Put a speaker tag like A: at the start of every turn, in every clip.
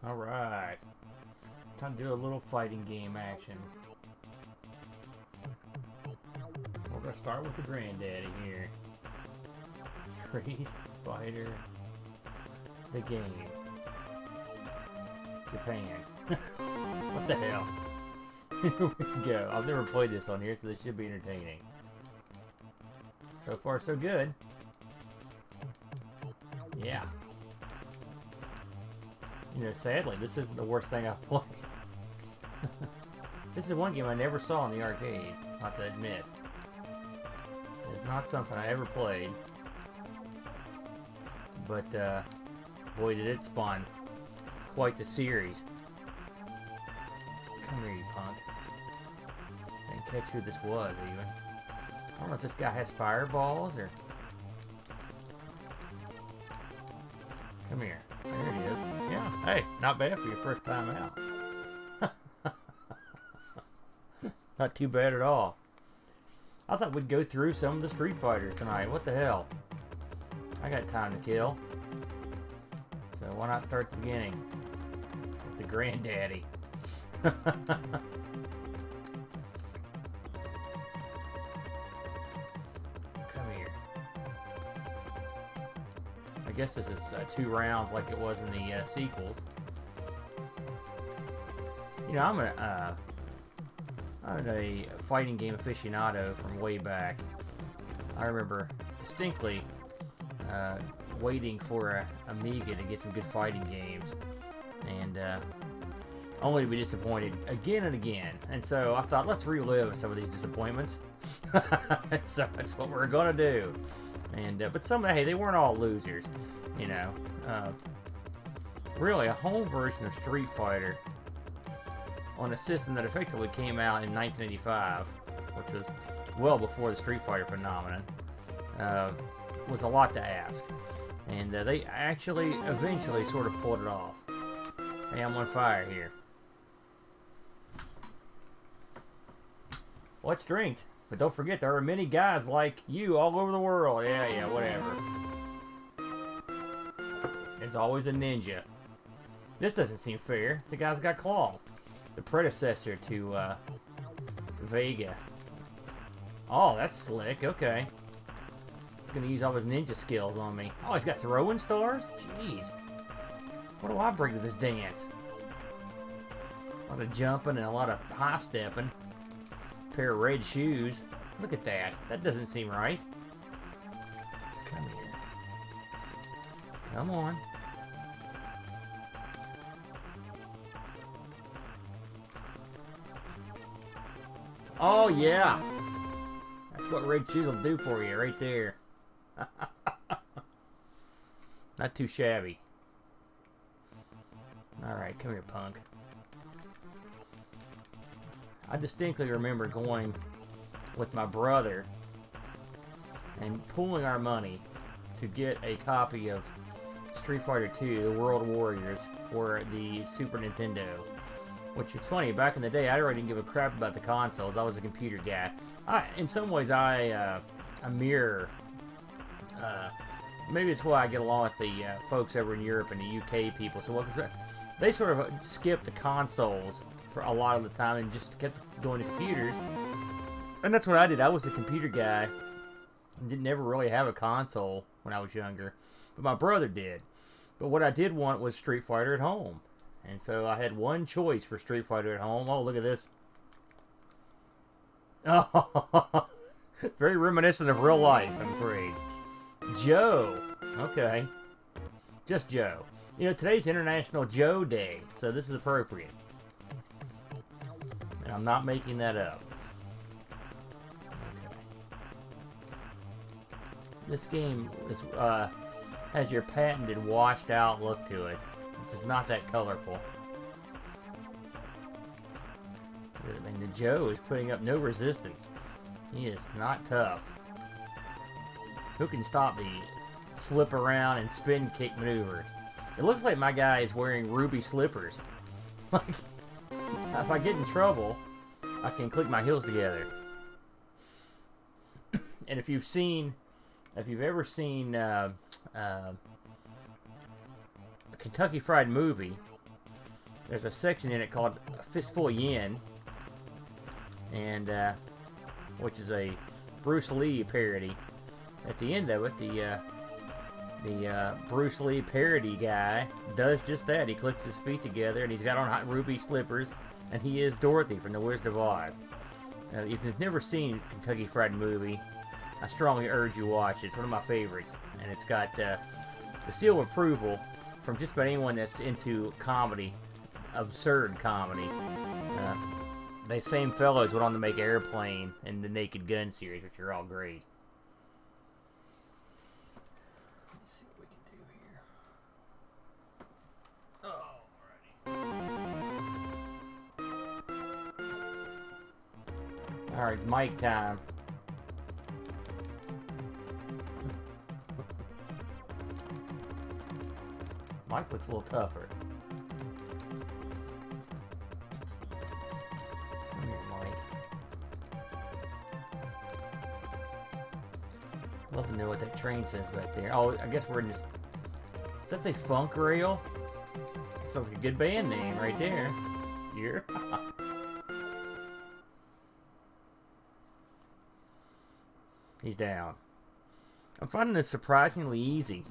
A: Alright. Time to do a little fighting game action. We're going to start with the granddaddy here. Street Fighter. The game. Japan. What the hell? Here we go. I've never played this on here, so this should be entertaining. So far, so good. Yeah. You know, sadly, this isn't the worst thing I've played. This is one game I never saw in the arcade, I have to admit. It's not something I ever played. But, boy, did it spawn quite the series. Come here, you punk. Didn't catch who this was, even. I don't know if this guy has fireballs, or... Come here. There it is. Yeah, hey, not bad for your first time out. Not too bad at all. I thought we'd go through some of the Street Fighters tonight. What the hell? I got time to kill. So why not start at the beginning? With the granddaddy. Come here. I guess this is 2 rounds like it was in the sequels. You know, I'm a fighting game aficionado from way back. I remember distinctly waiting for a Amiga to get some good fighting games, and only to be disappointed again and again. And so I thought, let's relive some of these disappointments. So that's what we're gonna do. And but hey, they weren't all losers, you know. Really, a home version of Street Fighter on a system that effectively came out in 1985, which was well before the Street Fighter phenomenon, was a lot to ask. And they actually eventually sort of pulled it off. Hey, I'm on fire here. What strength? But don't forget, there are many guys like you all over the world. Yeah, whatever. There's always a ninja. This doesn't seem fair. The guy's got claws. The predecessor to Vega. Oh, that's slick. Okay. He's gonna use all his ninja skills on me. Oh, he's got throwing stars? Jeez. What do I bring to this dance? A lot of jumping and a lot of high stepping. Pair of red shoes. Look at that. That doesn't seem right. Come here. Come on. Oh, yeah. That's what red shoes will do for you right there. Not too shabby. Alright, come here, punk. I distinctly remember going with my brother and pooling our money to get a copy of Street Fighter II, The World Warriors, for the Super Nintendo. Which is funny, back in the day, I really didn't give a crap about the consoles. I was a computer guy. In some ways, I mirror. Maybe it's why I get along with the folks over in Europe and the UK people. So they sort of skipped the consoles for a lot of the time and just kept going to computers. And that's what I did. I was a computer guy. Didn't never really have a console when I was younger. But my brother did. But what I did want was Street Fighter at home. And so I had one choice for Street Fighter at home. Oh, look at this. Oh, very reminiscent of real life, I'm afraid. Joe. Okay. Just Joe. You know, today's International Joe Day, so this is appropriate. And I'm not making that up. Okay. This game is, has your patented washed out look to it. It's just not that colorful. I mean, the Joe is putting up no resistance. He is not tough. Who can stop the flip around and spin kick maneuver? It looks like my guy is wearing ruby slippers. Like, if I get in trouble, I can click my heels together. And if you've ever seen a Kentucky Fried Movie, there's a section in it called Fistful of Yen, and which is a Bruce Lee parody. At the end of it, the Bruce Lee parody guy does just that. He clicks his feet together, and he's got on hot ruby slippers, and he is Dorothy from The Wizard of Oz. If you've never seen Kentucky Fried Movie, I strongly urge you watch it. It's one of my favorites, and it's got the seal of approval from just about anyone that's into comedy, absurd comedy. The same fellows went on to make Airplane and the Naked Gun series, which are all great. Let's see what we can do here. Alright, it's mic time. Mike looks a little tougher. Come here, Mike. Love to know what that train says back there. Oh, I guess we're in this... Does that say Funk Rail? That sounds like a good band name right there. Here. He's down. I'm finding this surprisingly easy.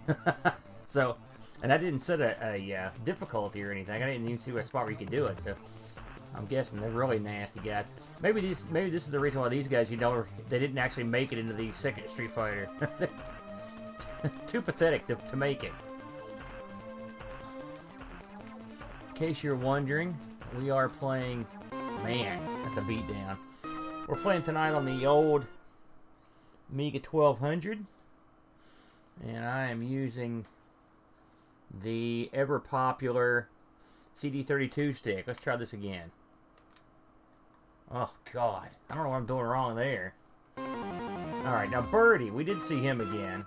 A: So... And I didn't set a difficulty or anything. I didn't even see what spot where you could do it. So I'm guessing they're really nasty guys. Maybe this is the reason why these guys, you know, they didn't actually make it into the second Street Fighter. Too pathetic to make it. In case you're wondering, we are playing. Man, that's a beatdown. We're playing tonight on the old Amiga 1200, and I am using the ever-popular CD32 stick. Let's try this again. Oh, God. I don't know what I'm doing wrong there. Alright, now Birdie. We did see him again.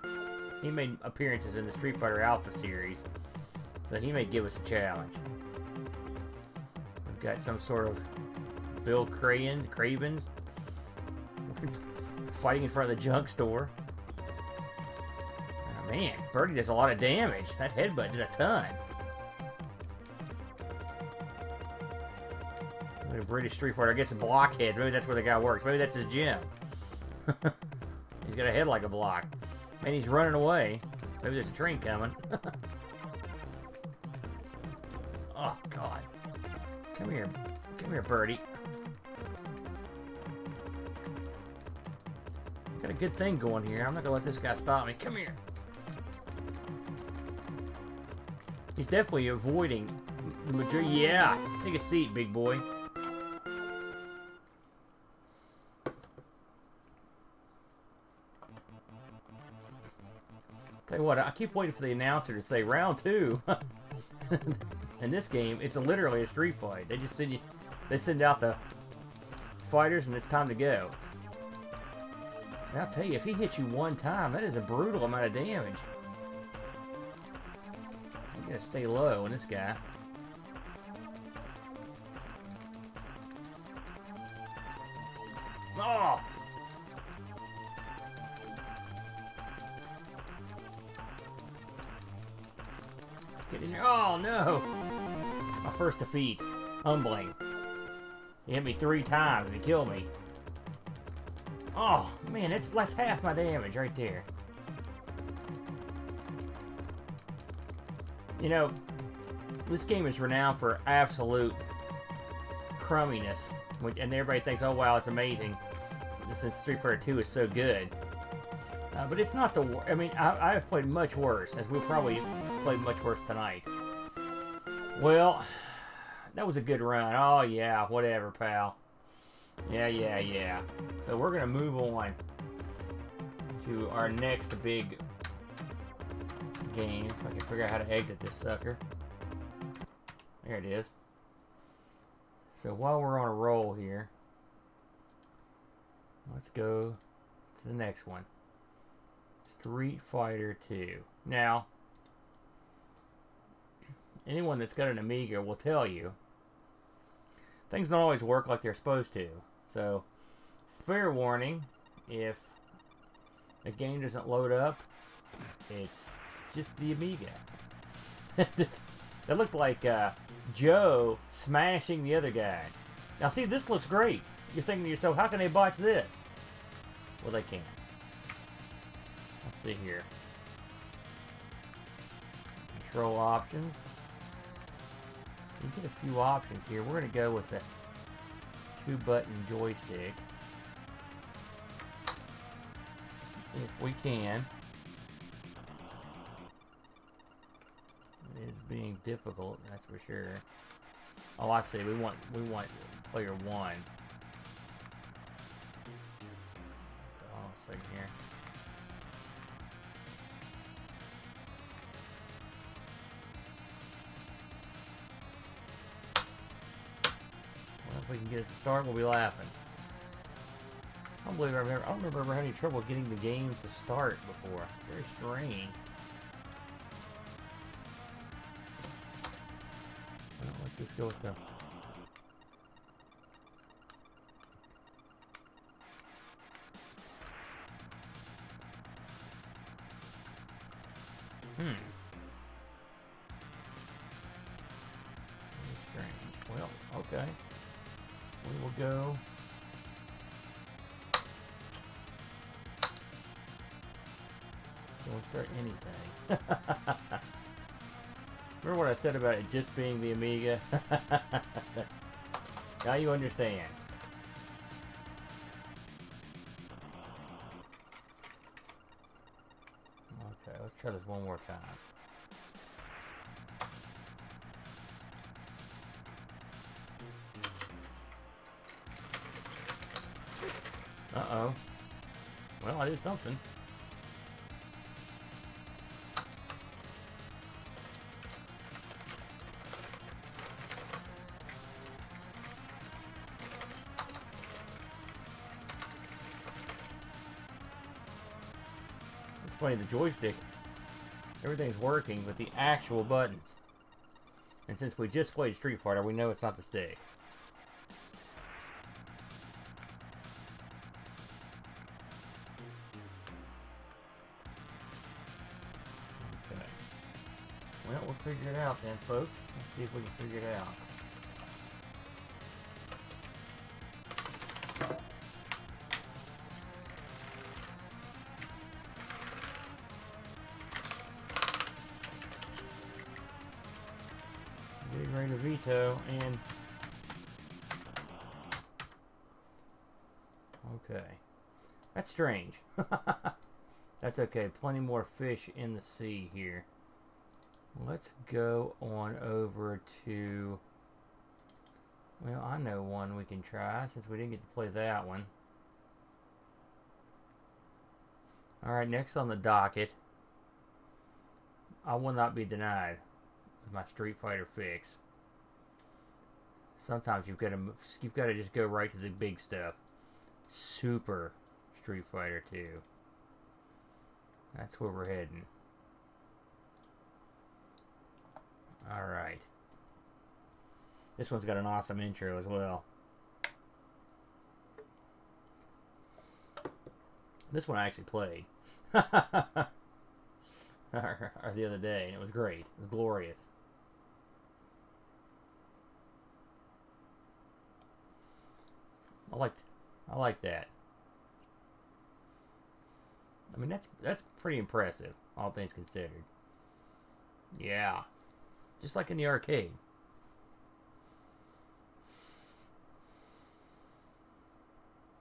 A: He made appearances in the Street Fighter Alpha series, so he may give us a challenge. We've got some sort of Bill Cravens fighting in front of the junk store. Man, Birdie does a lot of damage. That headbutt did a ton. Look at British Street Fighter. I guess blockheads. Maybe that's where the guy works. Maybe that's his gym. He's got a head like a block. And he's running away. Maybe there's a train coming. Oh, God. Come here. Come here, Birdie. Got a good thing going here. I'm not going to let this guy stop me. Come here. He's definitely avoiding the majority. Yeah, take a seat, big boy. Tell you what, I keep waiting for the announcer to say round 2. In this game, it's literally a street fight. They just send out the fighters, and it's time to go. And I'll tell you, if he hits you one time, that is a brutal amount of damage. You gotta stay low on this guy. Oh! Get in there. Oh, no! My first defeat. Humbling. He hit me 3 times and he killed me. Oh, man, that's half my damage right there. You know, this game is renowned for absolute crumminess, and everybody thinks, oh wow, it's amazing, since Street Fighter 2 is so good. But it's not the worst. I mean, I've played much worse, as we'll probably play much worse tonight. Well, that was a good run. Oh yeah, whatever, pal. Yeah. So we're gonna move on to our next big game. If I can figure out how to exit this sucker. There it is. So while we're on a roll here, let's go to the next one. Street Fighter 2. Now, anyone that's got an Amiga will tell you things don't always work like they're supposed to. So, fair warning, if a game doesn't load up, it's just the Amiga. That looked like Joe smashing the other guy. Now see, this looks great. You're thinking to yourself, how can they botch this? Well, they can't. Let's see here. Control options. You get a few options here. We're going to go with the 2-button joystick. If we can. It is being difficult, that's for sure. Oh, I see. We want player 1. Oh, a second here. Well, if we can get it to start, we'll be laughing. I don't remember ever having any trouble getting the game to start before. It's very strange. Well, let's just go with the... Very strange. Well, okay. We will go... Don't start anything. Remember what I said about it just being the Amiga? Now you understand. Okay, let's try this one more time. Uh-oh. Well, I did something. Funny, the joystick, everything's working, but the actual buttons. And since we just played Street Fighter, we know it's not the stick. Okay. Well, we'll figure it out then, folks. Let's see if we can figure it out. Getting ready to veto, and... Okay. That's strange. That's okay. Plenty more fish in the sea here. Let's go on over to... Well, I know one we can try, since we didn't get to play that one. Alright, next on the docket. I will not be denied with my Street Fighter fix. Sometimes you've got to just go right to the big stuff. Super Street Fighter 2. That's where we're heading. Alright. This one's got an awesome intro as well. This one I actually played. or the other day, and it was great. It was glorious. I like that. I mean, that's pretty impressive, all things considered. Yeah. Just like in the arcade.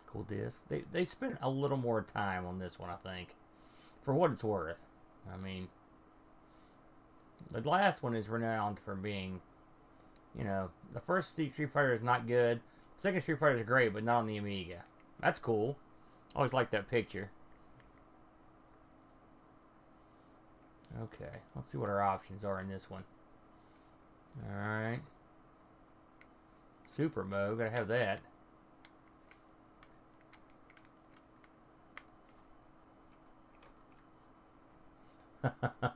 A: Cool disc. They spent a little more time on this one, I think. For what it's worth. I mean, the last one is renowned for being, you know, the first Street Fighter is not good. The second Street Fighter is great, but not on the Amiga. That's cool. Always like that picture. Okay, let's see what our options are in this one. Alright. Super mode, gotta have that.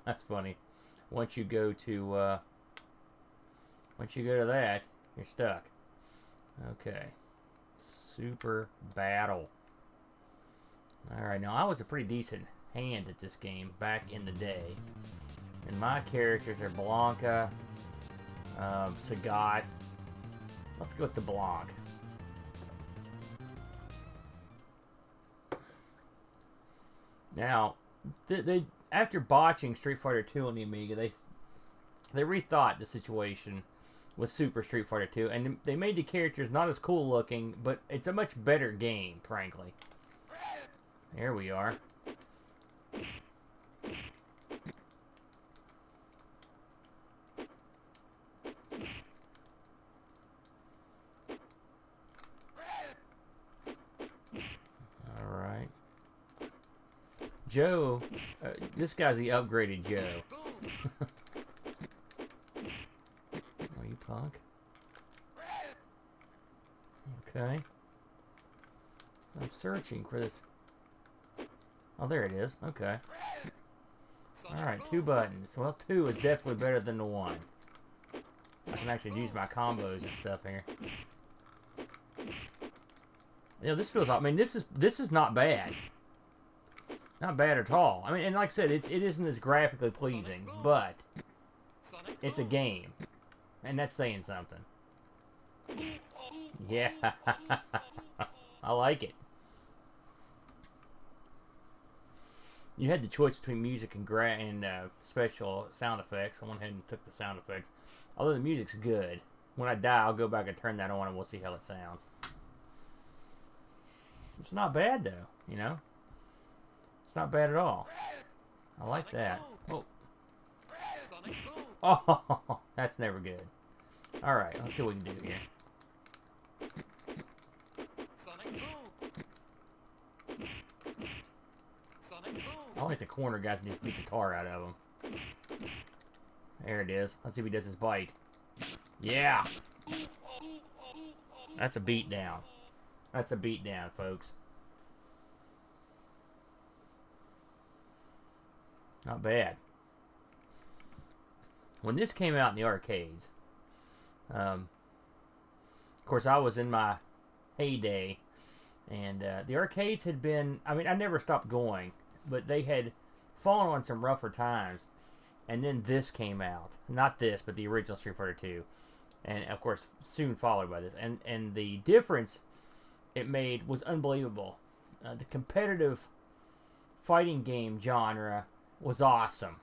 A: That's funny. Once you go to that, you're stuck. Okay. Super battle. Alright, now I was a pretty decent hand at this game back in the day. And my characters are Blanca, Sagat. Let's go with the Blanc. Now, they after botching Street Fighter 2 on the Amiga, they rethought the situation with Super Street Fighter 2, and they made the characters not as cool looking, but it's a much better game, frankly. There we are. Alright. Joe, this guy's the upgraded Joe. Oh, you punk. Okay. So I'm searching for this. Oh, there it is. Okay. Alright, 2 buttons. Well, 2 is definitely better than the 1. I can actually use my combos and stuff here. You know, this feels... I mean, this is not bad. Not bad at all. I mean, and like I said, it isn't as graphically pleasing, but it's a game. And that's saying something. Yeah. I like it. You had the choice between music and special sound effects. I went ahead and took the sound effects. Although the music's good. When I die, I'll go back and turn that on and we'll see how it sounds. It's not bad, though, you know? It's not bad at all. I like that. Oh. Oh, that's never good. Alright, let's see what we can do here. I like the corner guys and just beat the tar out of him. There it is. Let's see if he does his bite. Yeah! That's a beatdown. That's a beatdown, folks. Not bad. When this came out in the arcades, of course, I was in my heyday, and the arcades had been, I mean, I never stopped going, but they had fallen on some rougher times, and then this came out. Not this, but the original Street Fighter 2, and of course, soon followed by this. And the difference it made was unbelievable. The competitive fighting game genre was awesome.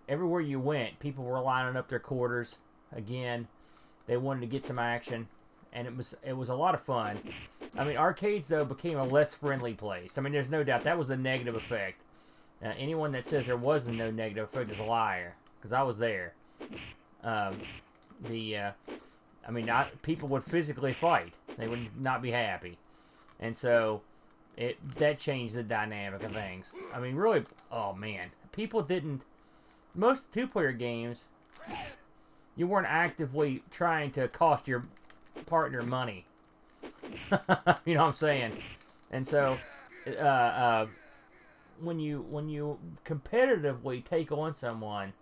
A: Everywhere you went, people were lining up their quarters. Again, they wanted to get some action, and it was a lot of fun. I mean, arcades though became a less friendly place. I mean, there's no doubt that was a negative effect. Anyone that says there wasn't no negative effect is a liar, because I was there. I mean, people would physically fight. They would not be happy, and so that changed the dynamic of things. I mean, really, oh man, people didn't. Most two-player games, you weren't actively trying to cost your partner money. You know what I'm saying? And so, when you competitively take on someone,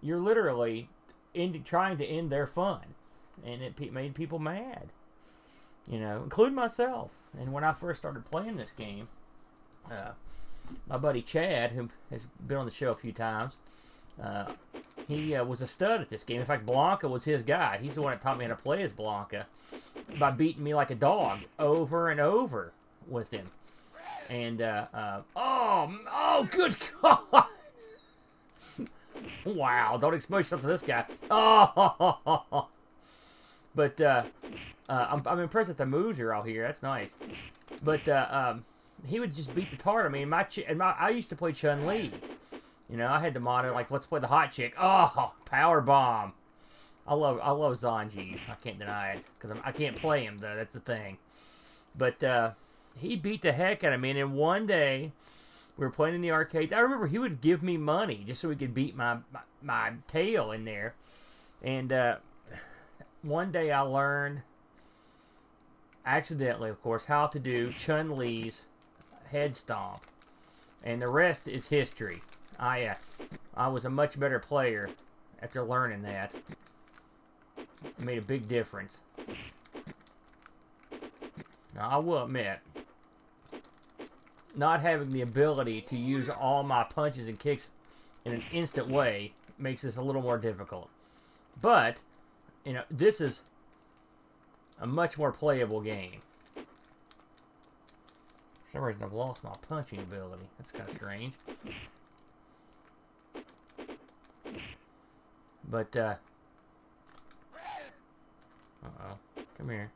A: you're literally trying to end their fun, and it made people mad. You know, including myself. And when I first started playing this game, my buddy Chad, who has been on the show a few times, he was a stud at this game. In fact, Blanca was his guy. He's the one that taught me how to play as Blanca by beating me like a dog over and over with him. And, oh, good God! Wow, don't expose yourself to this guy. Oh! But, I'm impressed that the moves are all here. That's nice. But, he would just beat the tar out of me. And I used to play Chun-Li. You know, I had the motto, like, let's play the hot chick. Oh, power bomb. I love Zanji. I can't deny it. Because I can't play him, though. That's the thing. But, he beat the heck out of me. And then one day, we were playing in the arcades. I remember he would give me money just so he could beat my tail in there. And, one day I learned, accidentally, of course, how to do Chun-Li's head stomp. And the rest is history. I was a much better player after learning that. It made a big difference. Now, I will admit, not having the ability to use all my punches and kicks in an instant way makes this a little more difficult. But, you know, this is a much more playable game. For some reason, I've lost my punching ability. That's kind of strange. But, uh-oh. Come here.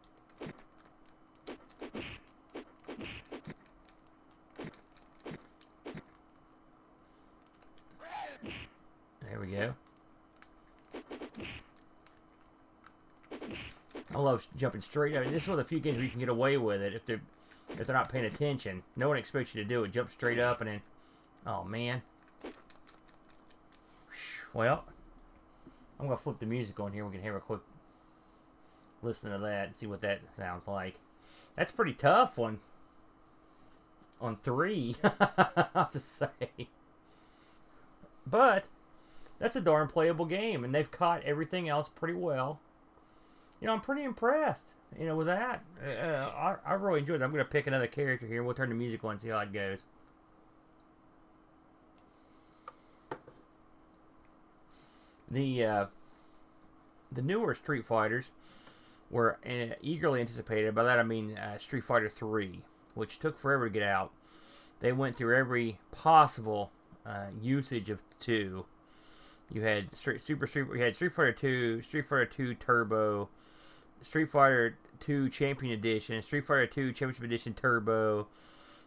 A: There we go. I love jumping straight. I mean, this is one of the few games where you can get away with it if they're not paying attention. No one expects you to do it. Jump straight up and then, oh man. Well, I'm gonna flip the music on here. We can have a quick listen to that and see what that sounds like. That's pretty tough on 3, I have to say. But that's a darn playable game, and they've caught everything else pretty well. You know, I'm pretty impressed, you know, with that. I really enjoyed it. I'm going to pick another character here. We'll turn the music on and see how it goes. The newer Street Fighters were eagerly anticipated. By that I mean Street Fighter 3, which took forever to get out. They went through every possible usage of 2. You had Street Fighter 2, Street Fighter 2 Turbo, Street Fighter 2 Champion Edition, Street Fighter 2 Championship Edition Turbo,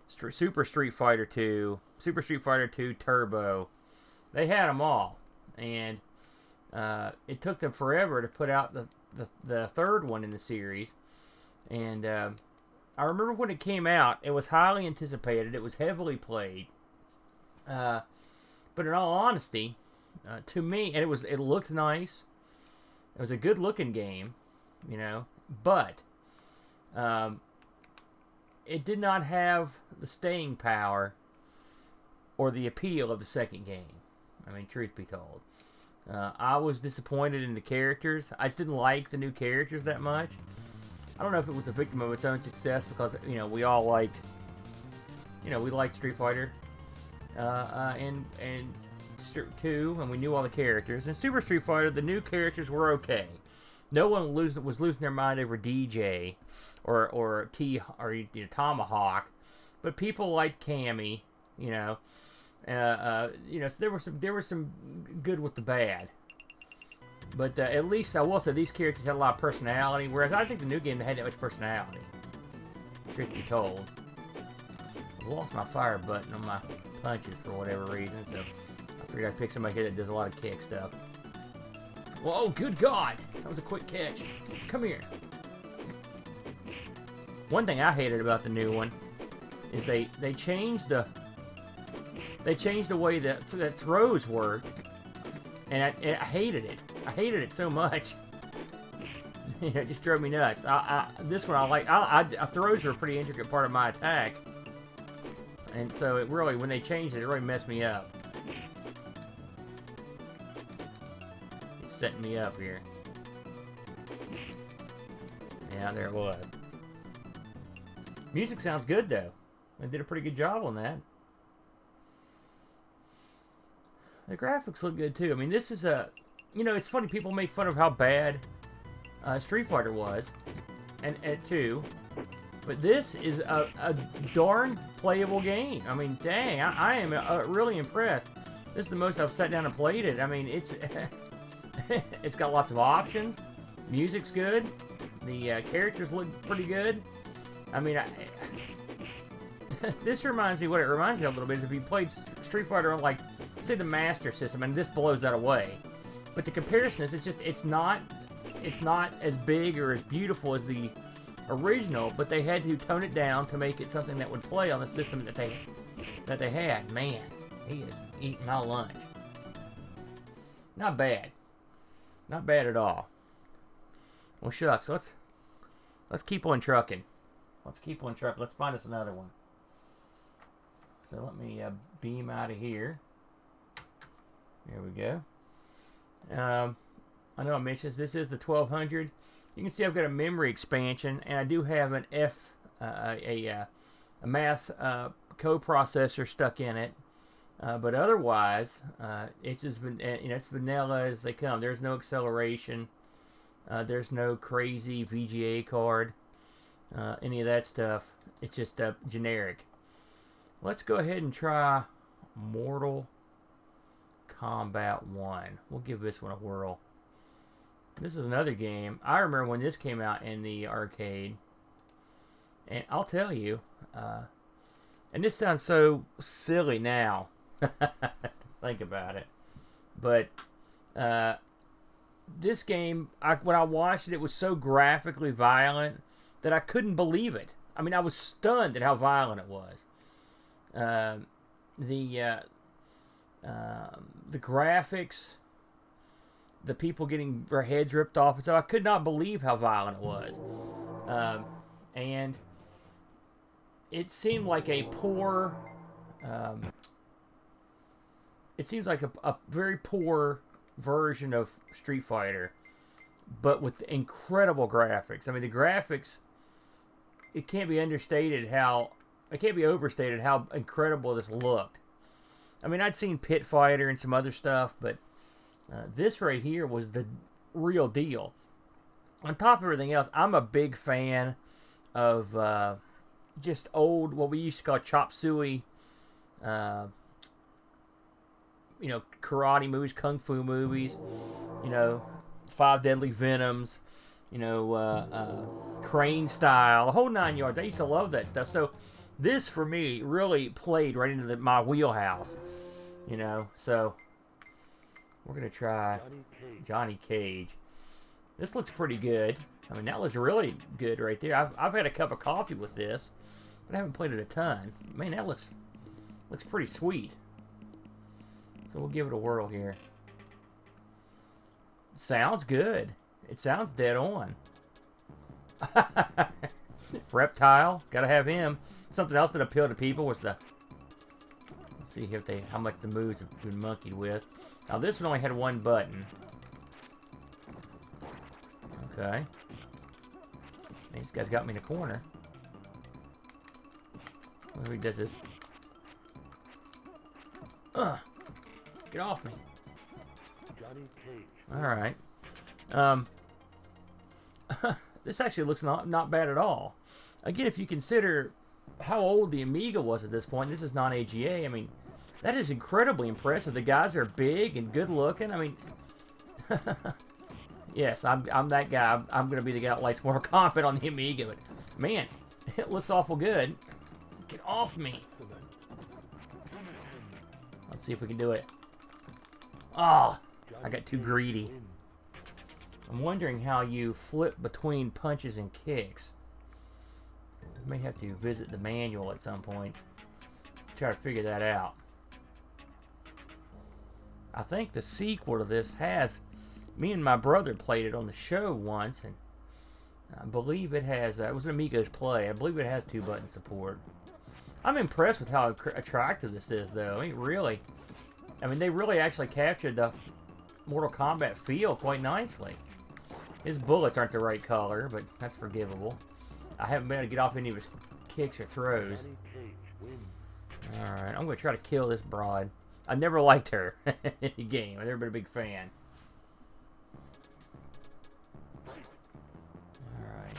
A: Super Street Fighter 2, Super Street Fighter 2 Turbo. They had them all, and it took them forever to put out the third one in the series. And I remember when it came out, it was highly anticipated. It was heavily played. But in all honesty, to me, and it looked nice. It was a good looking game, you know, but it did not have the staying power or the appeal of the second game. I mean, truth be told. I was disappointed in the characters. I just didn't like the new characters that much. I don't know if it was a victim of its own success because, you know, we all liked, you know, we liked Street Fighter and 2, and we knew all the characters. In Super Street Fighter, the new characters were okay. No one was losing their mind over DJ or Tomahawk, but people liked Cammy, you know. You know, so there was some good with the bad. But at least I will say these characters had a lot of personality, whereas I think the new game they had that much personality. Truth be told. I lost my fire button on my punches for whatever reason, so I figured I'd pick somebody here that does a lot of kick stuff. Well, oh, good God! That was a quick catch. Come here. One thing I hated about the new one is they changed the way that throws work, and I hated it. I hated it so much. It just drove me nuts. This one I like. Throws were a pretty intricate part of my attack, and so it really, when they changed it, it really messed me up. It's setting me up here. Yeah, there it was. Music sounds good though. They did a pretty good job on that. The graphics look good too. I mean, this is a, you know, it's funny, people make fun of how bad Street Fighter was, and 2, but this is a darn playable game. I mean, dang, I am really impressed. This is the most I've sat down and played it. I mean, it's it's got lots of options. Music's good. The characters look pretty good. I mean, this reminds me, what it reminds me of a little bit is if you played Street Fighter on, like, say the Master System, and this blows that away. But the comparison is, it's not as big or as beautiful as the original, but they had to tone it down to make it something that would play on the system that they had. Man, he is eating my lunch. Not bad. Not bad at all. Well, shucks, let's keep on trucking. Let's keep on trucking. Let's find us another one. So let me beam out of here. There we go. I know I mentioned this is the 1200. You can see I've got a memory expansion, and I do have an a math coprocessor stuck in it. But otherwise, it's just been, it's vanilla as they come. There's no acceleration. There's no crazy VGA card. Any of that stuff. It's just generic. Let's go ahead and try Mortal Kombat 1. We'll give this one a whirl. This is another game. I remember when this came out in the arcade. And I'll tell you, and this sounds so silly now. Think about it. But this game, when I watched it, it was so graphically violent that I couldn't believe it. I mean, I was stunned at how violent it was. The graphics, the people getting their heads ripped off, and so I could not believe how violent it was. And it seemed like a poor, it seems like a very poor version of Street Fighter, but with incredible graphics. I mean, the graphics, it can't be overstated how incredible this looked. I mean, I'd seen Pit Fighter and some other stuff, but this right here was the real deal. On top of everything else, I'm a big fan of just old, what we used to call chop suey, karate movies, kung fu movies, Five Deadly Venoms, Crane style, the whole 9 yards. I used to love that stuff. So this, for me, really played right into my wheelhouse, So we're going to try Johnny Cage. This looks pretty good. I mean, that looks really good right there. I've had a cup of coffee with this, but I haven't played it a ton. Man, that looks pretty sweet. So we'll give it a whirl here. Sounds good. It sounds dead on. Reptile, gotta have him. Something else that appealed to people was the. Let's see how much the moves have been monkeyed with. Now this one only had one button. Okay. Man, this guy's got me in a corner. Where he does this. Get off me. Alright. This actually looks not bad at all. Again, if you consider how old the Amiga was at this point, this is non-AGA, I mean, that is incredibly impressive. The guys are big and good looking. I mean, yes, I'm that guy. I'm going to be the guy that likes Mortal Kombat on the Amiga, but man, it looks awful good. Get off me. Let's see if we can do it. Oh, I got too greedy. I'm wondering how you flip between punches and kicks. I may have to visit the manual at some point. Try to figure that out. I think the sequel to this has... Me and my brother played it on the show once, and I believe it has... it was an Amigos play. I believe it has 2-button support. I'm impressed with how attractive this is, though. I mean, they really actually captured the Mortal Kombat feel quite nicely. His bullets aren't the right color, but that's forgivable. I haven't been able to get off any of his kicks or throws. Alright, I'm going to try to kill this broad. I never liked her in the game. I've never been a big fan. Alright.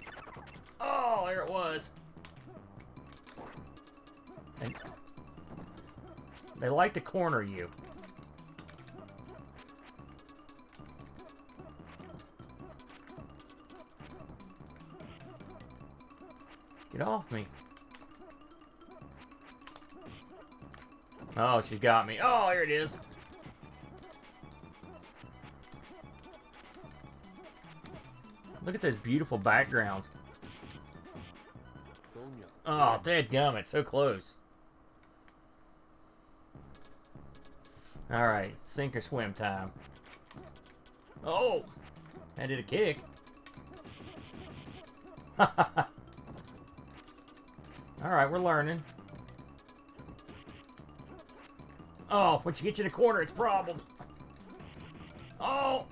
A: Oh, there it was. And they like to corner you. Get off me. Oh, she's got me. Oh, here it is. Look at those beautiful backgrounds. Oh, dadgummit, so close. Alright, sink or swim time. Oh! I did a kick. Alright, we're learning. Oh, once you get you in the corner, it's problems. Oh!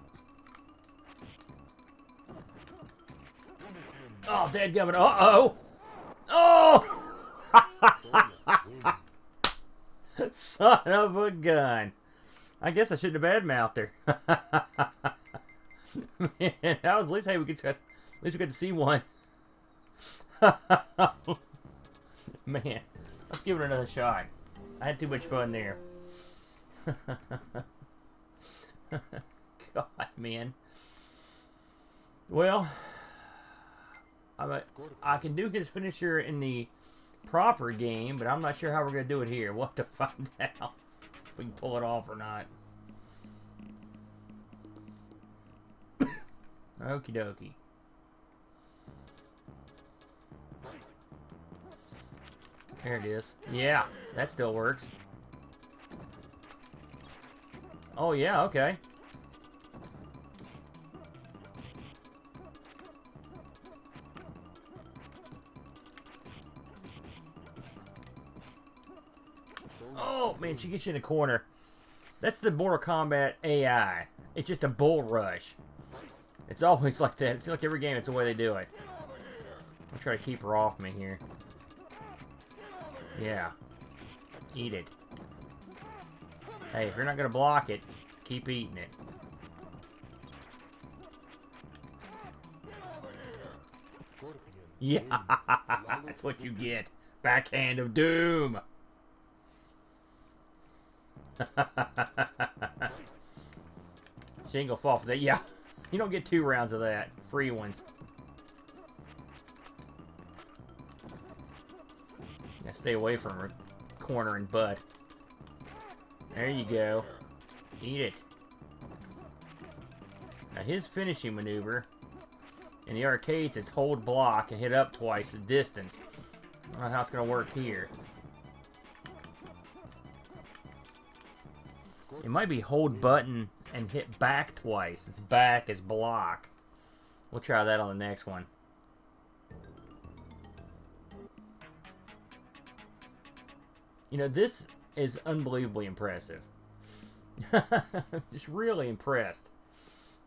A: Oh, dadgummit. Uh-oh! Oh! Son of a gun. I guess I shouldn't have badmouthed her. Man, that was at least, hey, we got to see one. Man, let's give it another shot. I had too much fun there. God, man. Well, I can do his finisher in the proper game, but I'm not sure how we're going to do it here. We'll have to find out if we can pull it off or not. Okie dokie. There it is. Yeah, that still works. Oh, yeah, okay. Oh, man, she gets you in a corner. That's the Mortal Kombat AI. It's just a bull rush. It's always like that. It's like every game, it's the way they do it. I'll try to keep her off me here. Yeah. Eat it. Hey, if you're not going to block it, keep eating it. Yeah, that's what you get. Backhand of doom. She ain't gonna fall for that. Yeah, you don't get 2 rounds of that. Free ones. Now stay away from her corner and butt. There you go. Eat it. Now his finishing maneuver in the arcades is hold block and hit up twice the distance. I don't know how it's going to work here. It might be hold button and hit back twice. It's back as block. We'll try that on the next one. You know, this is unbelievably impressive. Just really impressed.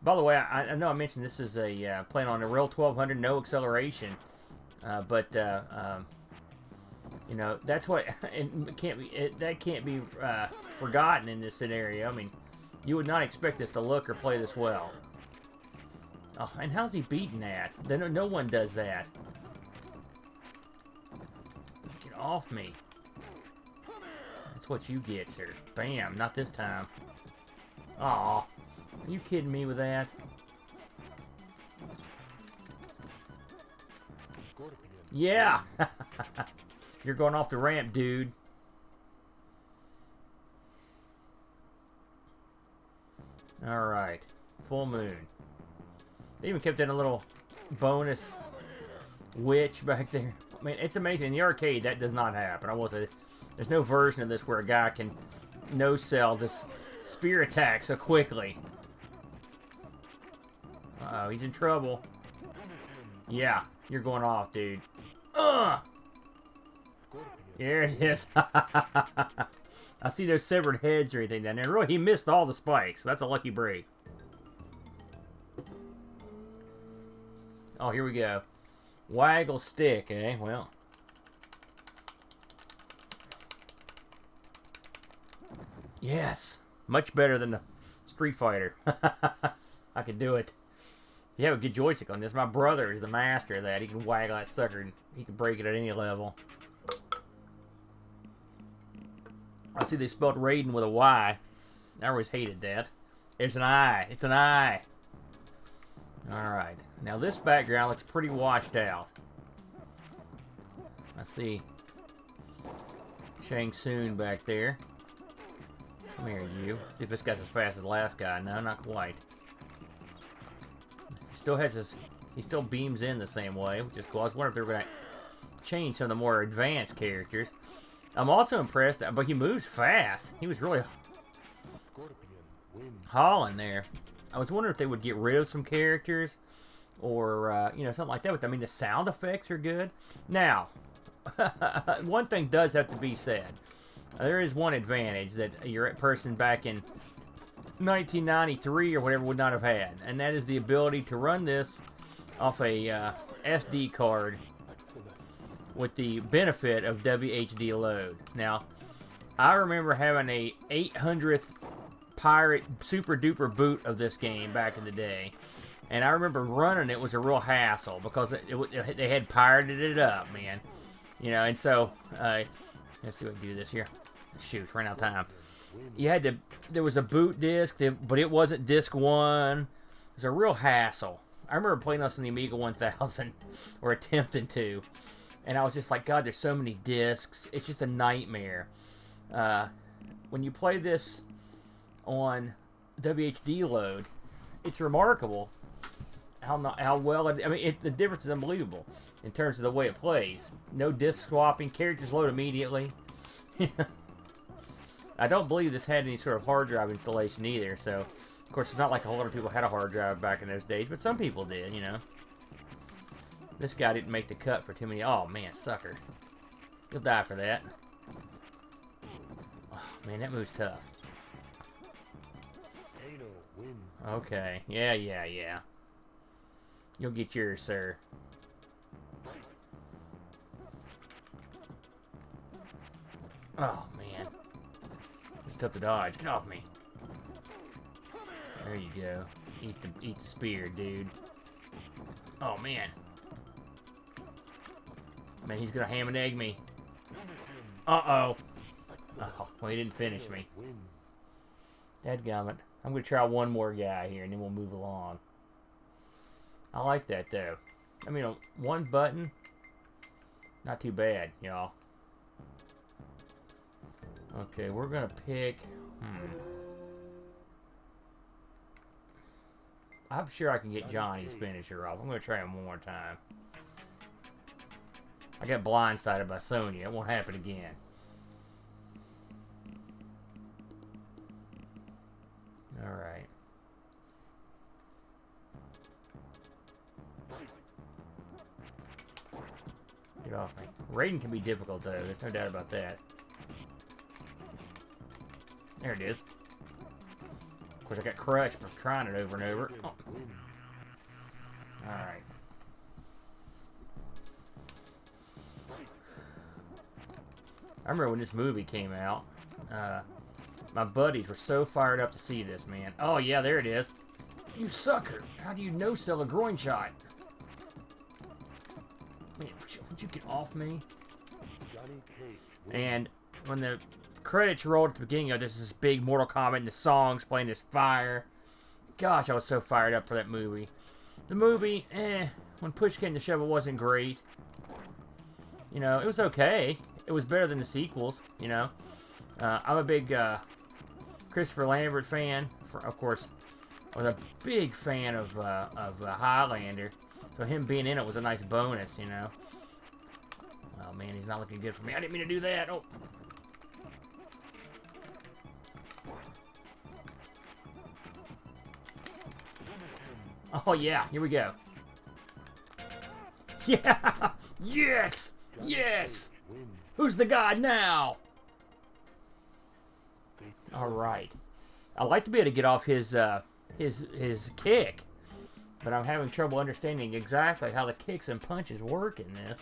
A: By the way, I know I mentioned this is a playing on a real 1200, no acceleration, but you know, that's what that can't be forgotten in this scenario. I mean, you would not expect this to look or play this well. Oh, and how's he beating that? No one does that. Get off me. That's what you get, sir. Bam, not this time. Aw. Are you kidding me with that? Yeah! You're going off the ramp, dude. Alright. Full moon. They even kept in a little bonus witch back there. I mean, it's amazing. In the arcade, that does not happen. I will say, there's no version of this where a guy can no-sell this spear attack so quickly. Uh-oh, he's in trouble. Yeah, you're going off, dude. Ugh! There it is. I see no severed heads or anything down there. Really, he missed all the spikes. That's a lucky break. Oh, here we go. Waggle stick, eh? Well. Yes. Much better than the Street Fighter. I could do it. You have a good joystick on this. My brother is the master of that. He can waggle that sucker and he can break it at any level. I see they spelled Raiden with a Y. I always hated that. There's an I. It's an I. Alright. Now this background looks pretty washed out. I see Shang Tsung back there. Come here, you. See if this guy's as fast as the last guy. No, not quite. Still has his. He still beams in the same way, which is cool. I was wondering if they were going to change some of the more advanced characters. I'm also impressed, but he moves fast. He was really hauling there. I was wondering if they would get rid of some characters or, you know, something like that. But, I mean, the sound effects are good. Now, one thing does have to be said. There is one advantage that your person back in 1993 or whatever would not have had, and that is the ability to run this off a SD card with the benefit of WHD load. Now, I remember having a 800th pirate super duper boot of this game back in the day. And I remember running it was a real hassle because they had pirated it up, man. You know, and so, let's see if I can do this here. Shoot, ran out of time. You had to, there was a boot disc, but it wasn't disc 1. It was a real hassle. I remember playing this on the Amiga 1000, or attempting to. And I was just like, God, there's so many discs. It's just a nightmare. When you play this on WHD load, it's remarkable how well the difference is unbelievable in terms of the way it plays. No disc swapping, characters load immediately. I don't believe this had any sort of hard drive installation either, so of course it's not like a whole lot of people had a hard drive back in those days, but some people did, you know. This guy didn't make the cut for too many. Oh man, sucker. You'll die for that. Oh, man, that move's tough. Okay, yeah. You'll get yours, sir. Oh, man. It's tough to dodge. Get off me. There you go. Eat the spear, dude. Oh, man. Man, he's gonna ham and egg me. Uh-oh. Oh, well, he didn't finish me. Dadgummit. I'm gonna try one more guy here, and then we'll move along. I like that, though. I mean, one button, not too bad, y'all. Okay, we're gonna pick... I'm sure I can get Johnny's finisher off. I'm gonna try him one more time. I got blindsided by Sonya. It won't happen again. Alright. Get off me. Raiding can be difficult, though. There's no doubt about that. There it is. Of course, I got crushed for trying it over and over. Oh. Alright. I remember when this movie came out, my buddies were so fired up to see this, man. Oh, yeah, there it is. You sucker! How do you no-sell a groin shot? Man, would you get off me? And when the credits rolled at the beginning of this big Mortal Kombat and the songs playing this fire, gosh, I was so fired up for that movie. The movie, when push came to shove, it wasn't great. You know, it was okay. It was better than the sequels, you know. I'm a big Christopher Lambert fan. Of course, I was a big fan of Highlander. So him being in it was a nice bonus, you know. Oh, man, he's not looking good for me. I didn't mean to do that. Oh. Oh, yeah. Here we go. Yeah. Yes. Yes. Who's the god now? All right. I'd like to be able to get off his kick, but I'm having trouble understanding exactly how the kicks and punches work in this.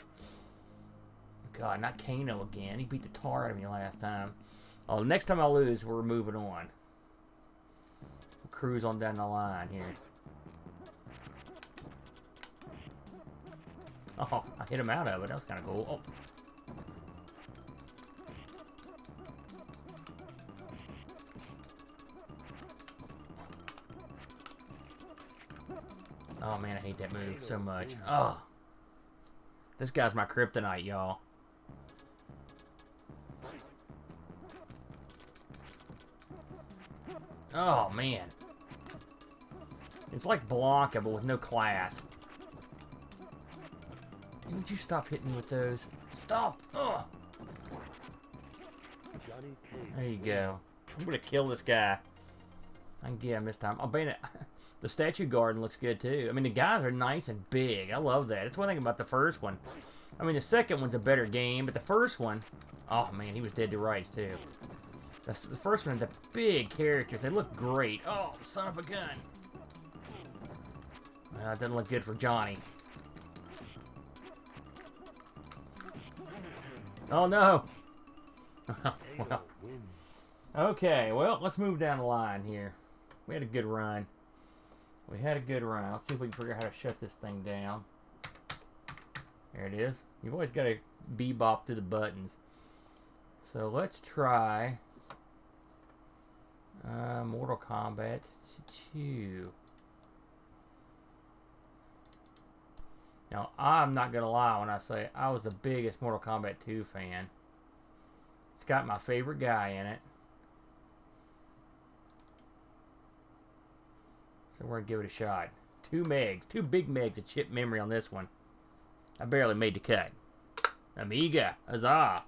A: God, not Kano again. He beat the tar out of me last time. Oh, next time I lose, we're moving on. We'll cruise on down the line here. Oh, I hit him out of it. That was kind of cool. Oh, man, I hate that move so much. Oh. This guy's my kryptonite, y'all. Oh, man. It's like Blanca, but with no class. Would you stop hitting me with those? Stop! Ugh. There you go. I'm gonna kill this guy. I can get him this time. I'll ban it. The statue garden looks good too. I mean, the guys are nice and big. I love that. That's one thing about the first one. I mean, the second one's a better game, but the first one, oh man, he was dead to rights too. The first one had the big characters. They look great. Oh, son of a gun. Well, it doesn't look good for Johnny. Oh no. Well, Okay, well, let's move down the line here. We had a good run. Let's see if we can figure out how to shut this thing down. There it is. You've always got to bebop to the buttons. So let's try Mortal Kombat 2. Now, I'm not going to lie when I say I was the biggest Mortal Kombat 2 fan. It's got my favorite guy in it. So we're going to give it a shot. 2 megs. 2 big megs of chip memory on this one. I barely made the cut. Amiga. Huzzah.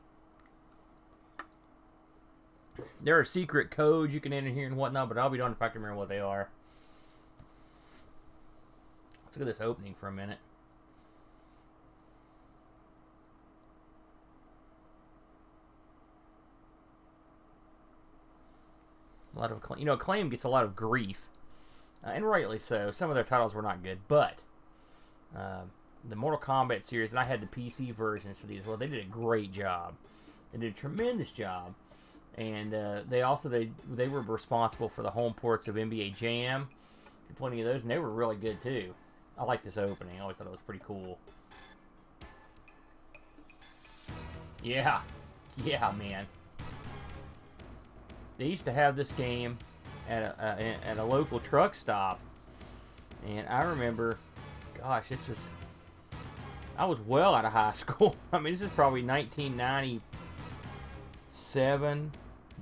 A: There are secret codes you can enter here and whatnot, but I'll be darned if I can remember what they are. Let's look at this opening for a minute. A lot of Acclaim gets a lot of grief, and rightly so. Some of their titles were not good, but the Mortal Kombat series, and I had the PC versions for these. Well, they did a great job. They did a tremendous job, and they were responsible for the home ports of NBA Jam, plenty of those, and they were really good too. I like this opening. I always thought it was pretty cool. Yeah, man. They used to have this game at a local truck stop, and I remember, gosh, I was well out of high school. I mean, this is probably 1997,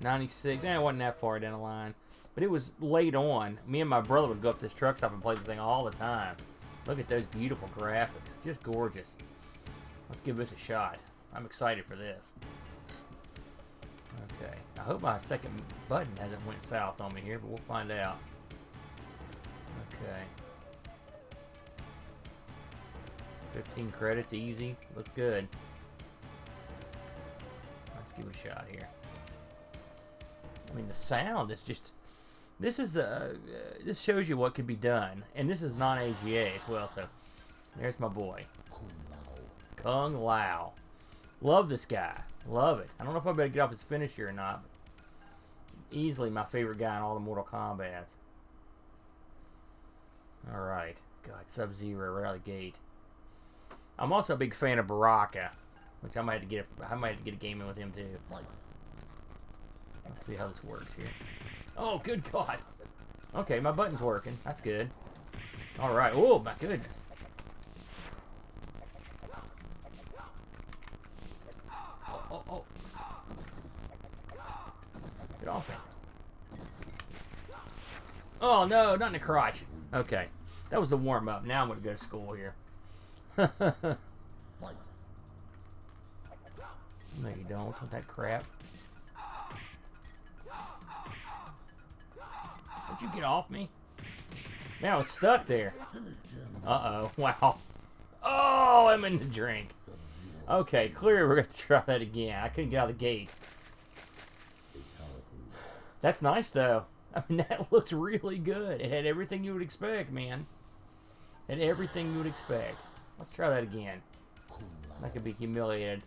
A: 96. It wasn't that far down the line, but it was late on. Me and my brother would go up to this truck stop and play this thing all the time. Look at those beautiful graphics, just gorgeous. Let's give this a shot. I'm excited for this. Okay, I hope my second button hasn't went south on me here, but we'll find out. Okay. 15 credits, easy. Looks good. Let's give it a shot here. I mean, the sound is just... This shows you what could be done. And this is non-AGA as well, so... There's my boy. Kung Lao. Love this guy. Love it. I don't know if I better get off his finisher or not. But easily my favorite guy in all the Mortal Kombats. Alright. God, Sub-Zero right out of the gate. I'm also a big fan of Baraka, which I might have to get a game in with him too. Let's see how this works here. Oh, good God. Okay, my button's working. That's good. Alright. Oh, my goodness. Oh. Get off me. Oh, no, not in the crotch. Okay. That was the warm-up. Now I'm going to go to school here. No, you don't. What's with that crap? Would you get off me? Man, I was stuck there. Uh-oh. Wow. Oh, I'm in the drink. Okay, clearly we're going to try that again. I couldn't get out of the gate. That's nice, though. I mean, that looks really good. It had everything you would expect, man. It had everything you would expect. Let's try that again. I could be humiliated.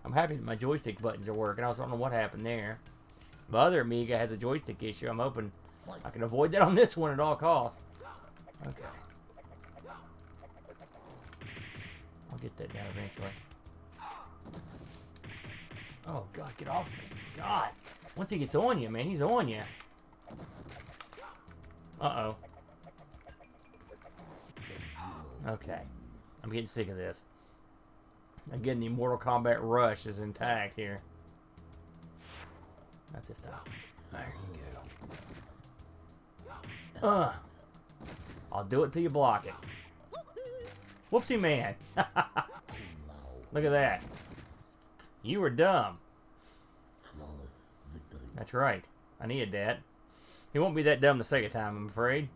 A: I'm happy that my joystick buttons are working. I was wondering what happened there. My other Amiga has a joystick issue. I'm hoping I can avoid that on this one at all costs. Okay. I'll get that down eventually. Oh, God, get off me. God. Once he gets on you, man, he's on you. Uh-oh. Okay. I'm getting sick of this. Again, the Mortal Kombat rush is intact here. Not this time. There you go. I'll do it till you block it. Whoopsie man. Look at that. You were dumb. That's right. I needed that. He won't be that dumb the second time, I'm afraid.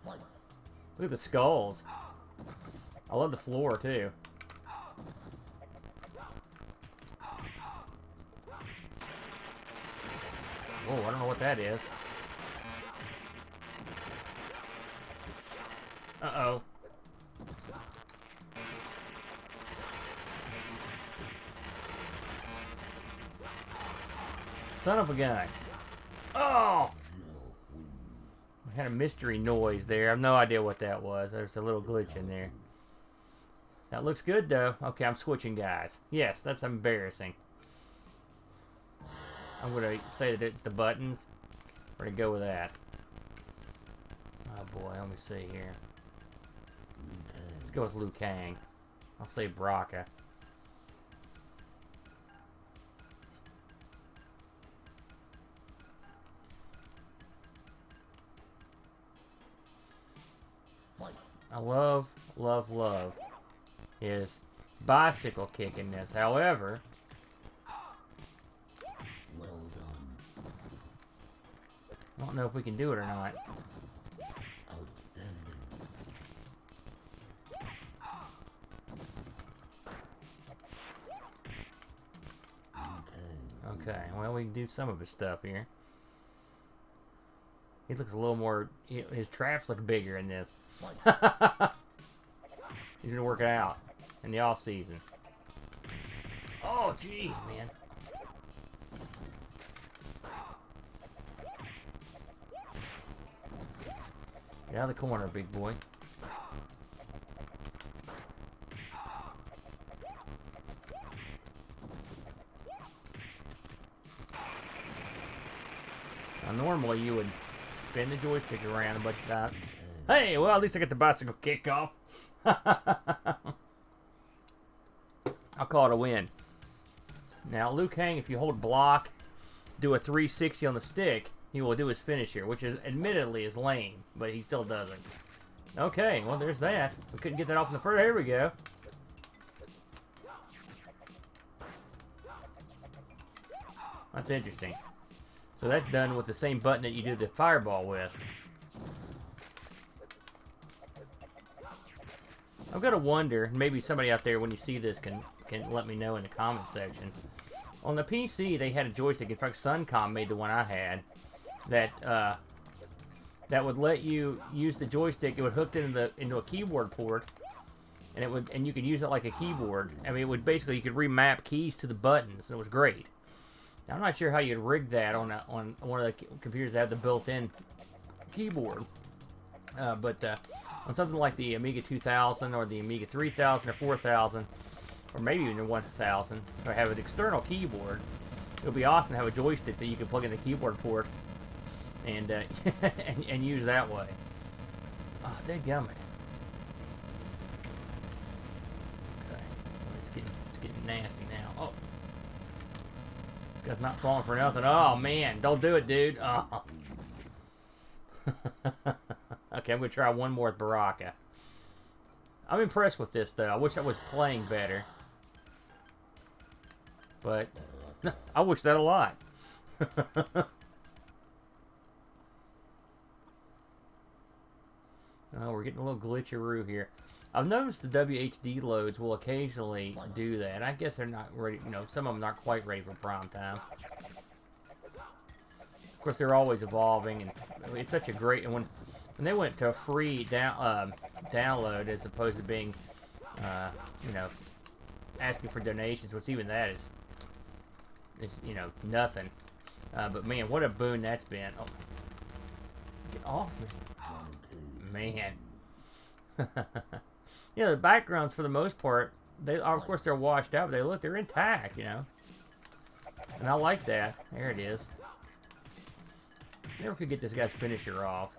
A: Look at the skulls. I love the floor, too. Oh, I don't know what that is. Uh-oh. son of a gun. Oh! I had a mystery noise there. I have no idea what that was. There's a little glitch in there. That looks good, though. Okay, I'm switching guys. Yes, that's embarrassing. I'm going to say that it's the buttons. We're going to go with that. Oh, boy. Let me see here. Let's go with Liu Kang. I'll say Baraka. I love his bicycle kick in this. However, I don't know if we can do it or not. Okay, well, we can do some of his stuff here. He looks a little more... His traps look bigger in this. He's gonna work it out in the off season. Oh, jeez, man. Get out of the corner, big boy. Now, normally you would spin the joystick around a bunch of times. Hey, well, at least I get the bicycle kick off. I'll call it a win. Now, Liu Kang, if you hold block, do a 360 on the stick, he will do his finisher, which is admittedly is lame, but he still doesn't. Okay, well, there's that. We couldn't get that off in the first. Here we go. That's interesting. So that's done with the same button that you do the fireball with. I've got to wonder, maybe somebody out there when you see this can let me know in the comment section. On the PC, they had a joystick. In fact, Suncom made the one I had that that would let you use the joystick. It would hook into a keyboard port, and you could use it like a keyboard. I mean, it would basically you could remap keys to the buttons, and it was great. Now, I'm not sure how you'd rig that on one of the computers that have the built-in keyboard, but on something like the Amiga 2000 or the Amiga 3000 or 4000, or maybe even the 1000, or have an external keyboard, it would be awesome to have a joystick that you could plug in the keyboard port and and use that way. Oh, dadgummit. Okay, it's getting nasty now. Oh, this guy's not falling for nothing. Oh man, don't do it, dude. Oh. Okay, I'm going to try one more with Baraka. I'm impressed with this, though. I wish I was playing better. But, I wish that a lot. Oh, we're getting a little glitcheroo here. I've noticed the WHD loads will occasionally do that. I guess they're not ready, you know, some of them aren't quite ready for prime time. Of course, they're always evolving, and it's such a great... And when they went to a free download as opposed to being, you know, asking for donations, which even that is you know, nothing. But man, what a boon that's been. Oh, get off me, man. You know, the backgrounds for the most part, they of course they're washed out, but they're intact, you know. And I like that. There it is. Never could get this guy's finisher off.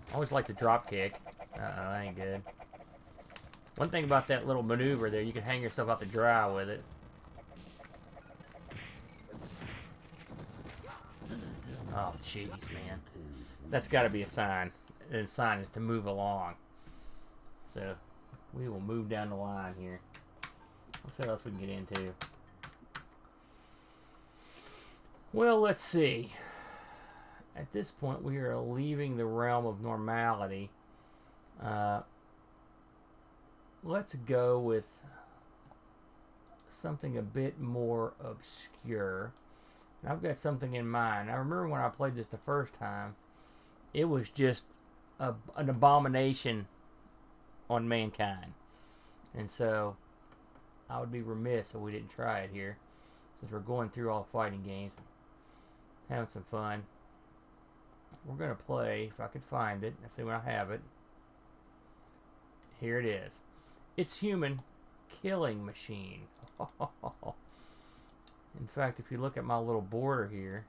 A: I always like the drop kick. That ain't good. One thing about that little maneuver there, you can hang yourself out to dry with it. Oh, jeez, man. That's got to be a sign. And the sign is to move along. So, we will move down the line here. Let's see what else we can get into. Well, let's see. At this point, we are leaving the realm of normality. Let's go with something a bit more obscure. I've got something in mind. I remember when I played this the first time, it was just an abomination on mankind. And so, I would be remiss if we didn't try it here. Since we're going through all the fighting games. Having some fun. We're going to play, if I could find it. Let's see when I have it. Here it is. It's Human Killing Machine. In fact, if you look at my little border here,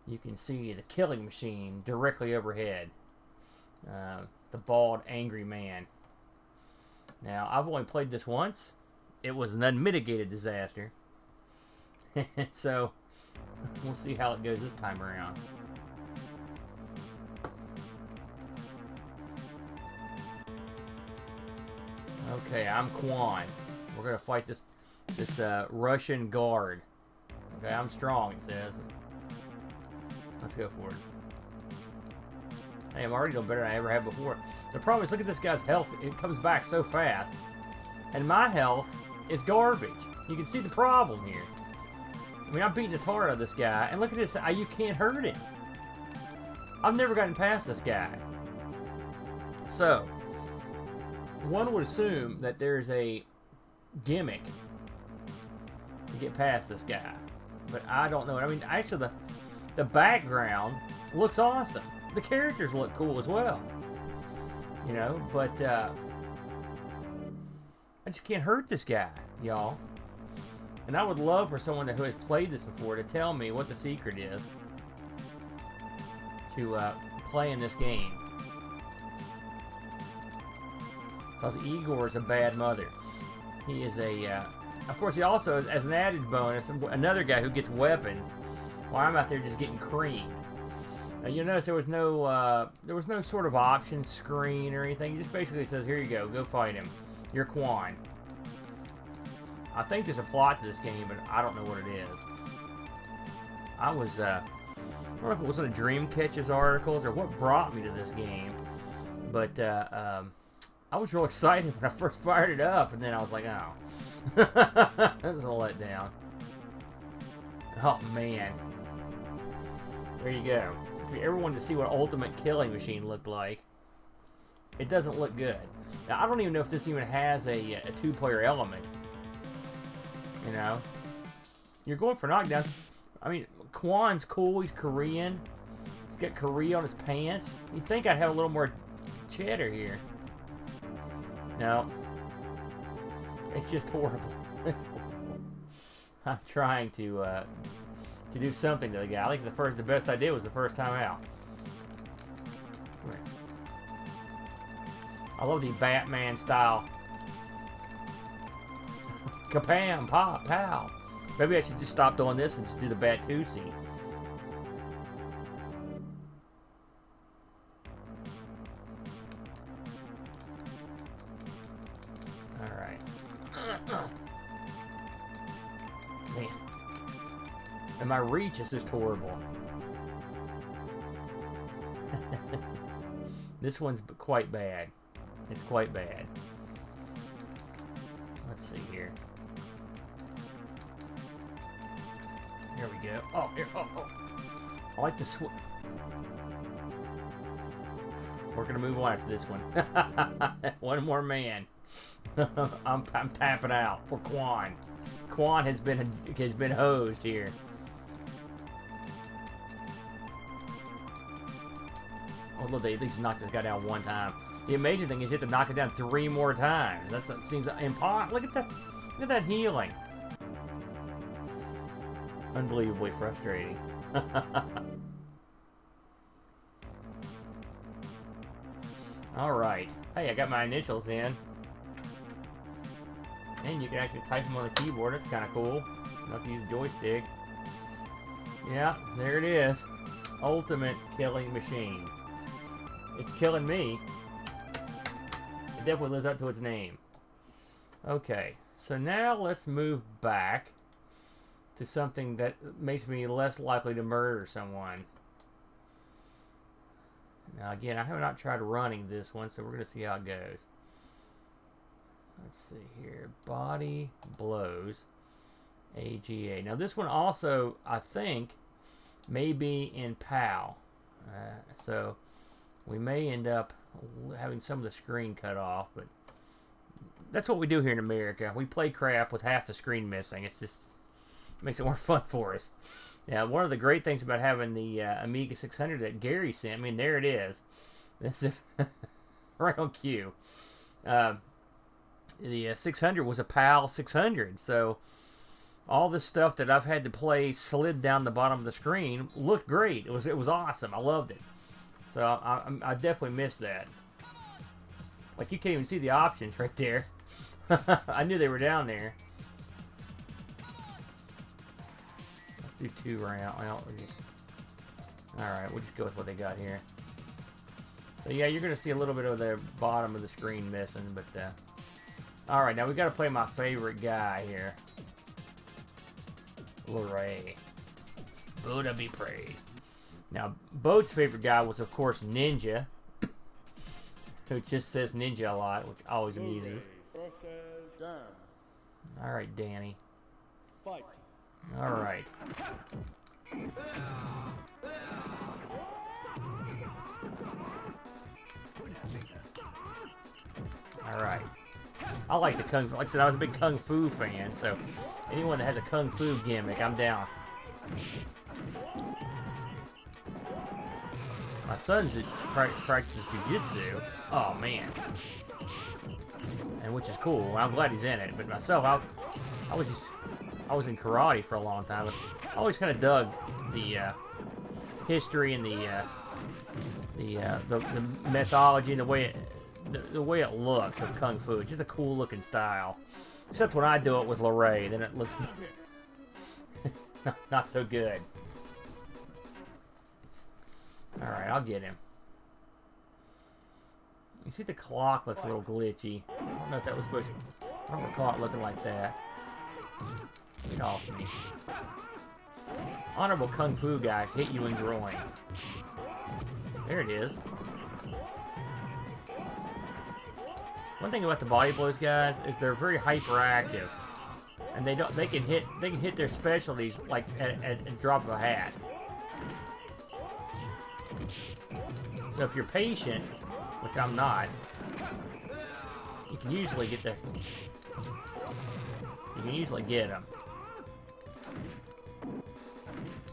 A: you can see the killing machine directly overhead. The bald, angry man. Now, I've only played this once. It was an unmitigated disaster. So, we'll see how it goes this time around. Okay, I'm Quan. We're gonna fight this Russian guard. Okay, I'm strong, it says. Let's go for it. Hey, I'm already doing better than I ever have before. The problem is, look at this guy's health. It comes back so fast. And my health is garbage. You can see the problem here. I mean, I'm beating the tar out of this guy. And look at this. You can't hurt him. I've never gotten past this guy. So, one would assume that there's a gimmick to get past this guy. But I don't know. I mean, actually, the background looks awesome. The characters look cool as well. You know, but I just can't hurt this guy, y'all. And I would love for someone who has played this before to tell me what the secret is to playing this game. Because Igor is a bad mother. He is a... of course, he also, as an added bonus, another guy who gets weapons while I'm out there just getting creamed. You'll notice there was no sort of option screen or anything. He just basically says, here you go fight him. You're Quan. I think there's a plot to this game, but I don't know what it is. I don't know if it was one of Dreamcatcher's articles or what brought me to this game, but I was real excited when I first fired it up, and then I was like, oh. That was a letdown. Oh, man. There you go. If you ever wanted to see what Ultimate Killing Machine looked like, it doesn't look good. Now, I don't even know if this even has a two-player element. You know? You're going for knockdowns. I mean, Quan's cool. He's Korean. He's got Korea on his pants. You'd think I'd have a little more cheddar here. No. It's just horrible. I'm trying to do something to the guy. I think the best I did was the first time out. I love the Batman style. Kapam, pop, pow. Maybe I should just stop doing this and just do the Bat-2-C. Alright. Man. And my reach is just horrible. This one's quite bad. It's quite bad. Let's see here. Here we go. Oh, here. Oh. I like the switch. We're gonna move on after this one. One more man. I'm tapping out for Quan. Quan has been hosed here. Although they at least knocked this guy down one time. The amazing thing is you have to knock it down 3 more times. That seems impossible. Look at that healing. Unbelievably frustrating. Alright. Hey, I got my initials in. And you can actually type them on the keyboard. That's kind of cool. You don't have to use a joystick. Yeah, there it is. Ultimate Killing Machine. It's killing me. It definitely lives up to its name. Okay, so now let's move back to something that makes me less likely to murder someone. Now again, I have not tried running this one, so we're going to see how it goes. Let's see here. Body blows. AGA. Now this one also, I think, may be in PAL. So we may end up having some of the screen cut off, but That's what we do here in America. We play crap with half the screen missing. It's just makes it more fun for us. Yeah, one of the great things about having the Amiga 600 that Gary sent, I mean, there it is. That's right on cue. The 600 was a PAL 600, so all this stuff that I've had to play slid down the bottom of the screen looked great. It was awesome. I loved it. So I definitely missed that. Like, you can't even see the options right there. I knew they were down there. Let's do 2 round. Well, alright, we'll just go with what they got here. So yeah, you're going to see a little bit of the bottom of the screen missing, but alright, now we got to play my favorite guy here. Luray. Buddha be praised. Now, Boat's favorite guy was, of course, Ninja. Who just says Ninja a lot, which always amuses. Alright, Danny. Alright. Alright. I like the Kung Fu. Like I said, I was a big Kung Fu fan, so anyone that has a Kung Fu gimmick, I'm down. My son's practices jiu-jitsu. Oh, man. And which is cool. I'm glad he's in it. But myself, I was in karate for a long time. But I always kind of dug the history and the mythology and the way it looks of Kung Fu. It's just a cool looking style. Except when I do it with Luray, then it looks not so good. Alright, I'll get him. You see the clock looks a little glitchy. I don't know if that was supposed to... I don't recall it looking like that. Get off me. Honorable Kung Fu guy hit you in groin. There it is. One thing about the body blows guys is they're very hyperactive. And they can hit their specialties like at a drop of a hat. So if you're patient, which I'm not, you can usually get them.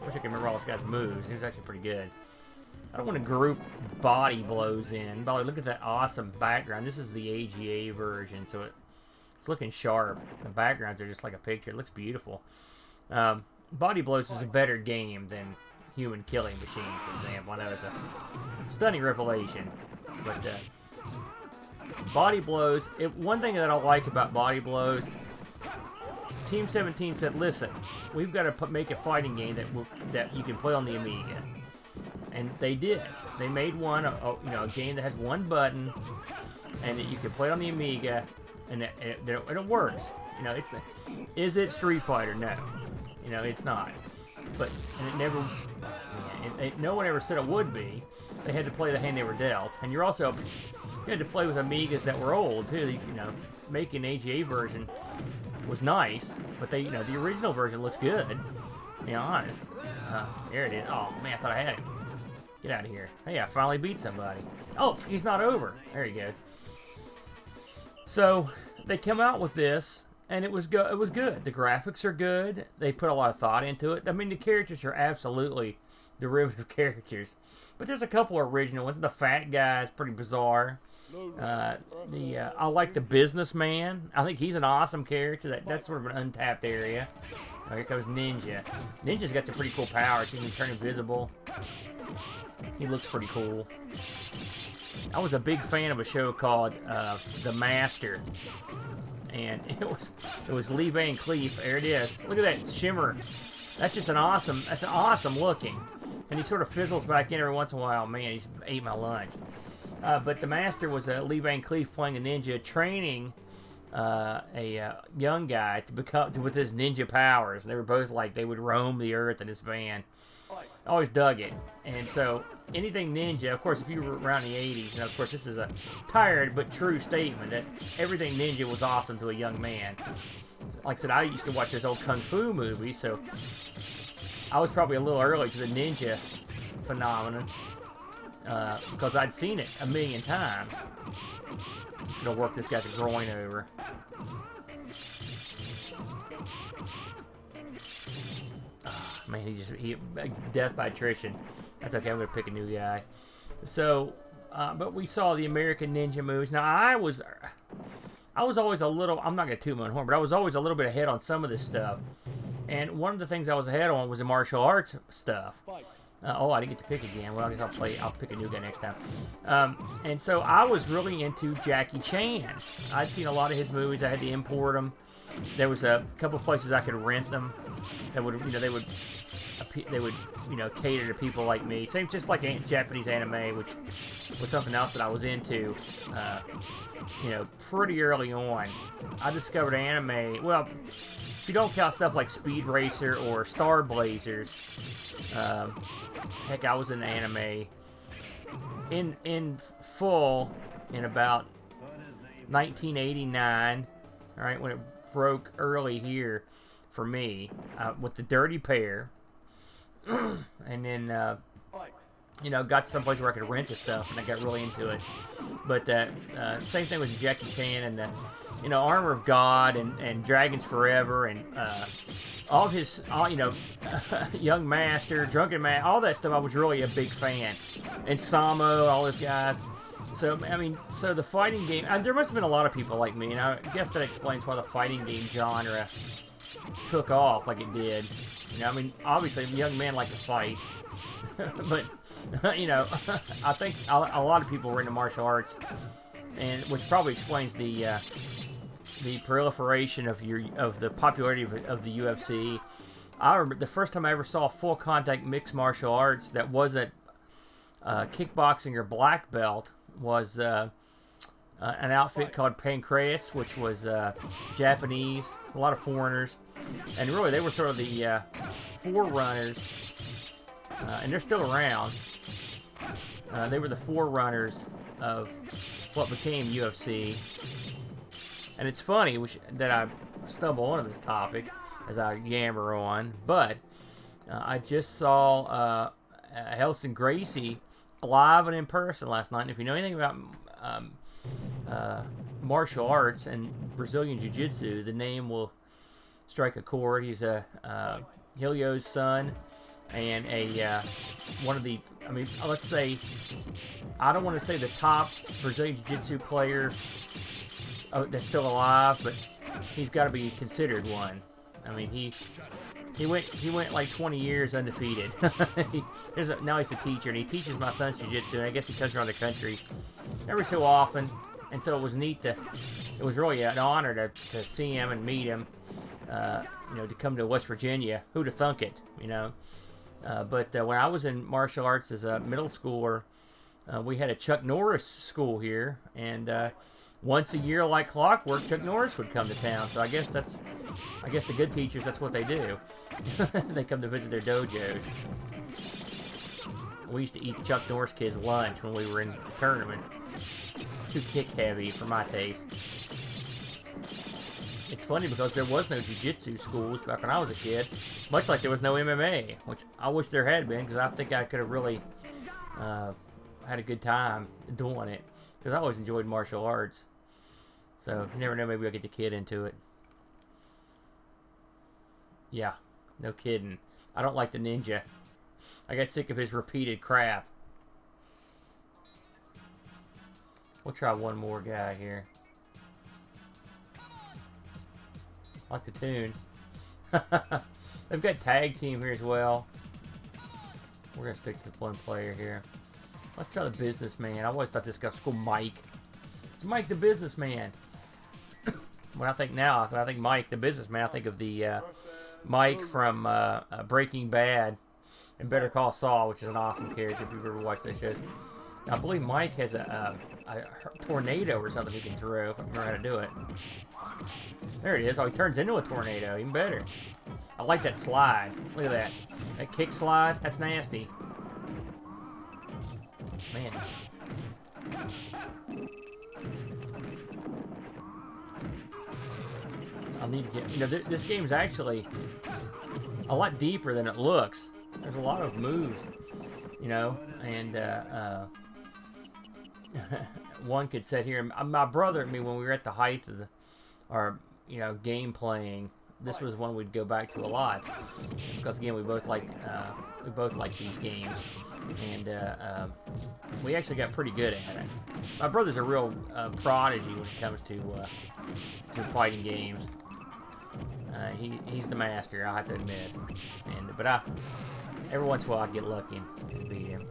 A: I wish I could remember all this guy's moves. He was actually pretty good. I don't want to group body blows in. By the way, look at that awesome background. This is the AGA version, so it's looking sharp. The backgrounds are just like a picture. It looks beautiful. Body blows is a better game than Human Killing Machine, for example. I know it's a stunning revelation, but body blows. One thing that I like about body blows, Team 17 said, "Listen, we've got to make a fighting game that you can play on the Amiga," and they did. They made one, a game that has one button, and that you can play on the Amiga, and it works. Is it Street Fighter? No, it's not. But it never. No one ever said it would be. They had to play the hand they were dealt, and you had to play with Amigas that were old too. Making an AGA version was nice, but the original version looks good. To be honest. There it is. Oh man, I thought I had it. Get out of here. Hey, I finally beat somebody. Oh, he's not over. There he goes. So they come out with this. And it was good. The graphics are good. They put a lot of thought into it. I mean, the characters are absolutely derivative characters. But there's a couple original ones. The fat guy is pretty bizarre. I like the businessman. I think he's an awesome character. That's sort of an untapped area. Here comes Ninja. Ninja's got some pretty cool powers. He can turn invisible. He looks pretty cool. I was a big fan of a show called The Master. And it was Lee Van Cleef. There it is. Look at that shimmer. That's awesome looking. And he sort of fizzles back in every once in a while. Man, he's ate my lunch. But the Master was Lee Van Cleef playing a ninja, training a young guy with his ninja powers. And they were both like, they would roam the earth in this van. I always dug it. And so anything ninja, of course, if you were around the 80s, of course, this is a tired but true statement that everything ninja was awesome to a young man. Like I said, I used to watch this old Kung Fu movie, so I was probably a little early to the ninja phenomenon because I'd seen it a million times. Gonna work this guy's groin over. Man, he death by attrition. That's okay. I'm gonna pick a new guy. So, but we saw the American Ninja movies. Now I was always a little. I'm not gonna toot my own horn, but I was always a little bit ahead on some of this stuff. And one of the things I was ahead on was the martial arts stuff. Oh, I didn't get to pick again. Well, I guess I'll pick a new guy next time. And so I was really into Jackie Chan. I'd seen a lot of his movies. I had to import them. There was a couple of places I could rent them. That would, they would, cater to people like me. Same, just like Japanese anime, which was something else that I was into. Pretty early on, I discovered anime. Well, if you don't count stuff like Speed Racer or Star Blazers, heck, I was in anime in full in about 1989. All right, when it broke early here for me with the Dirty Pair, and then got someplace where I could rent the stuff, and I got really into it. But same thing with Jackie Chan and the Armor of God and Dragons Forever and all his Young Master, Drunken Man, all that stuff. I was really a big fan, and Samo, all those guys. So I mean, the fighting game. There must have been a lot of people like me, and I guess that explains why the fighting game genre took off like it did. I mean, obviously, young men like to fight, but I think a lot of people were into martial arts, and which probably explains the proliferation of the popularity of the UFC. I remember the first time I ever saw full contact mixed martial arts that wasn't kickboxing or black belt was an outfit called Pancreas, which was Japanese, a lot of foreigners, and really they were sort of the forerunners, and they're still around. They were the forerunners of what became UFC. And it's funny that I stumble onto this topic as I yammer on, but I just saw Helson Gracie live and in person last night. And if you know anything about martial arts and Brazilian Jiu-Jitsu, the name will strike a chord. He's a Helio's son, and one of the, I mean, let's say, I don't want to say the top Brazilian Jiu-Jitsu player that's still alive, but he's got to be considered one. I mean, he went like 20 years undefeated. Now he's a teacher, and he teaches my son's jiu-jitsu, and I guess he comes around the country every so often, and so it was neat it was really an honor to see him and meet him, to come to West Virginia. Who'd have thunk it, but when I was in martial arts as a middle schooler, we had a Chuck Norris school here, and once a year, like clockwork, Chuck Norris would come to town. So I guess the good teachers, that's what they do. They come to visit their dojos. We used to eat Chuck Norris kids' lunch when we were in tournaments. Too kick heavy for my taste. It's funny because there was no jiu-jitsu schools back when I was a kid, much like there was no MMA, which I wish there had been, because I think I could have really had a good time doing it, because I always enjoyed martial arts. So you never know, maybe I'll get the kid into it. Yeah, no kidding. I don't like the ninja. I got sick of his repeated crap. We'll try one more guy here. I like the tune. They've got tag team here as well. We're going to stick to one player here. Let's try the businessman. I always thought this guy was called Mike. It's Mike the businessman. When I think Mike the businessman, I think of the Mike from Breaking Bad and Better Call Saul, which is an awesome character if you've ever watched that show. I believe Mike has a tornado or something he can throw, if I remember how to do it. There it is. Oh, he turns into a tornado. Even better. I like that slide. Look at that. That kick slide. That's nasty. Man. I'll need to get... this game's actually a lot deeper than it looks. There's a lot of moves, and one could sit here. My brother and me, when we were at the height of our, game playing, this was one we'd go back to a lot because again we both like these games, and we actually got pretty good at it. My brother's a real prodigy when it comes to fighting games. He's the master, I have to admit. But every once in a while I get lucky and beat him.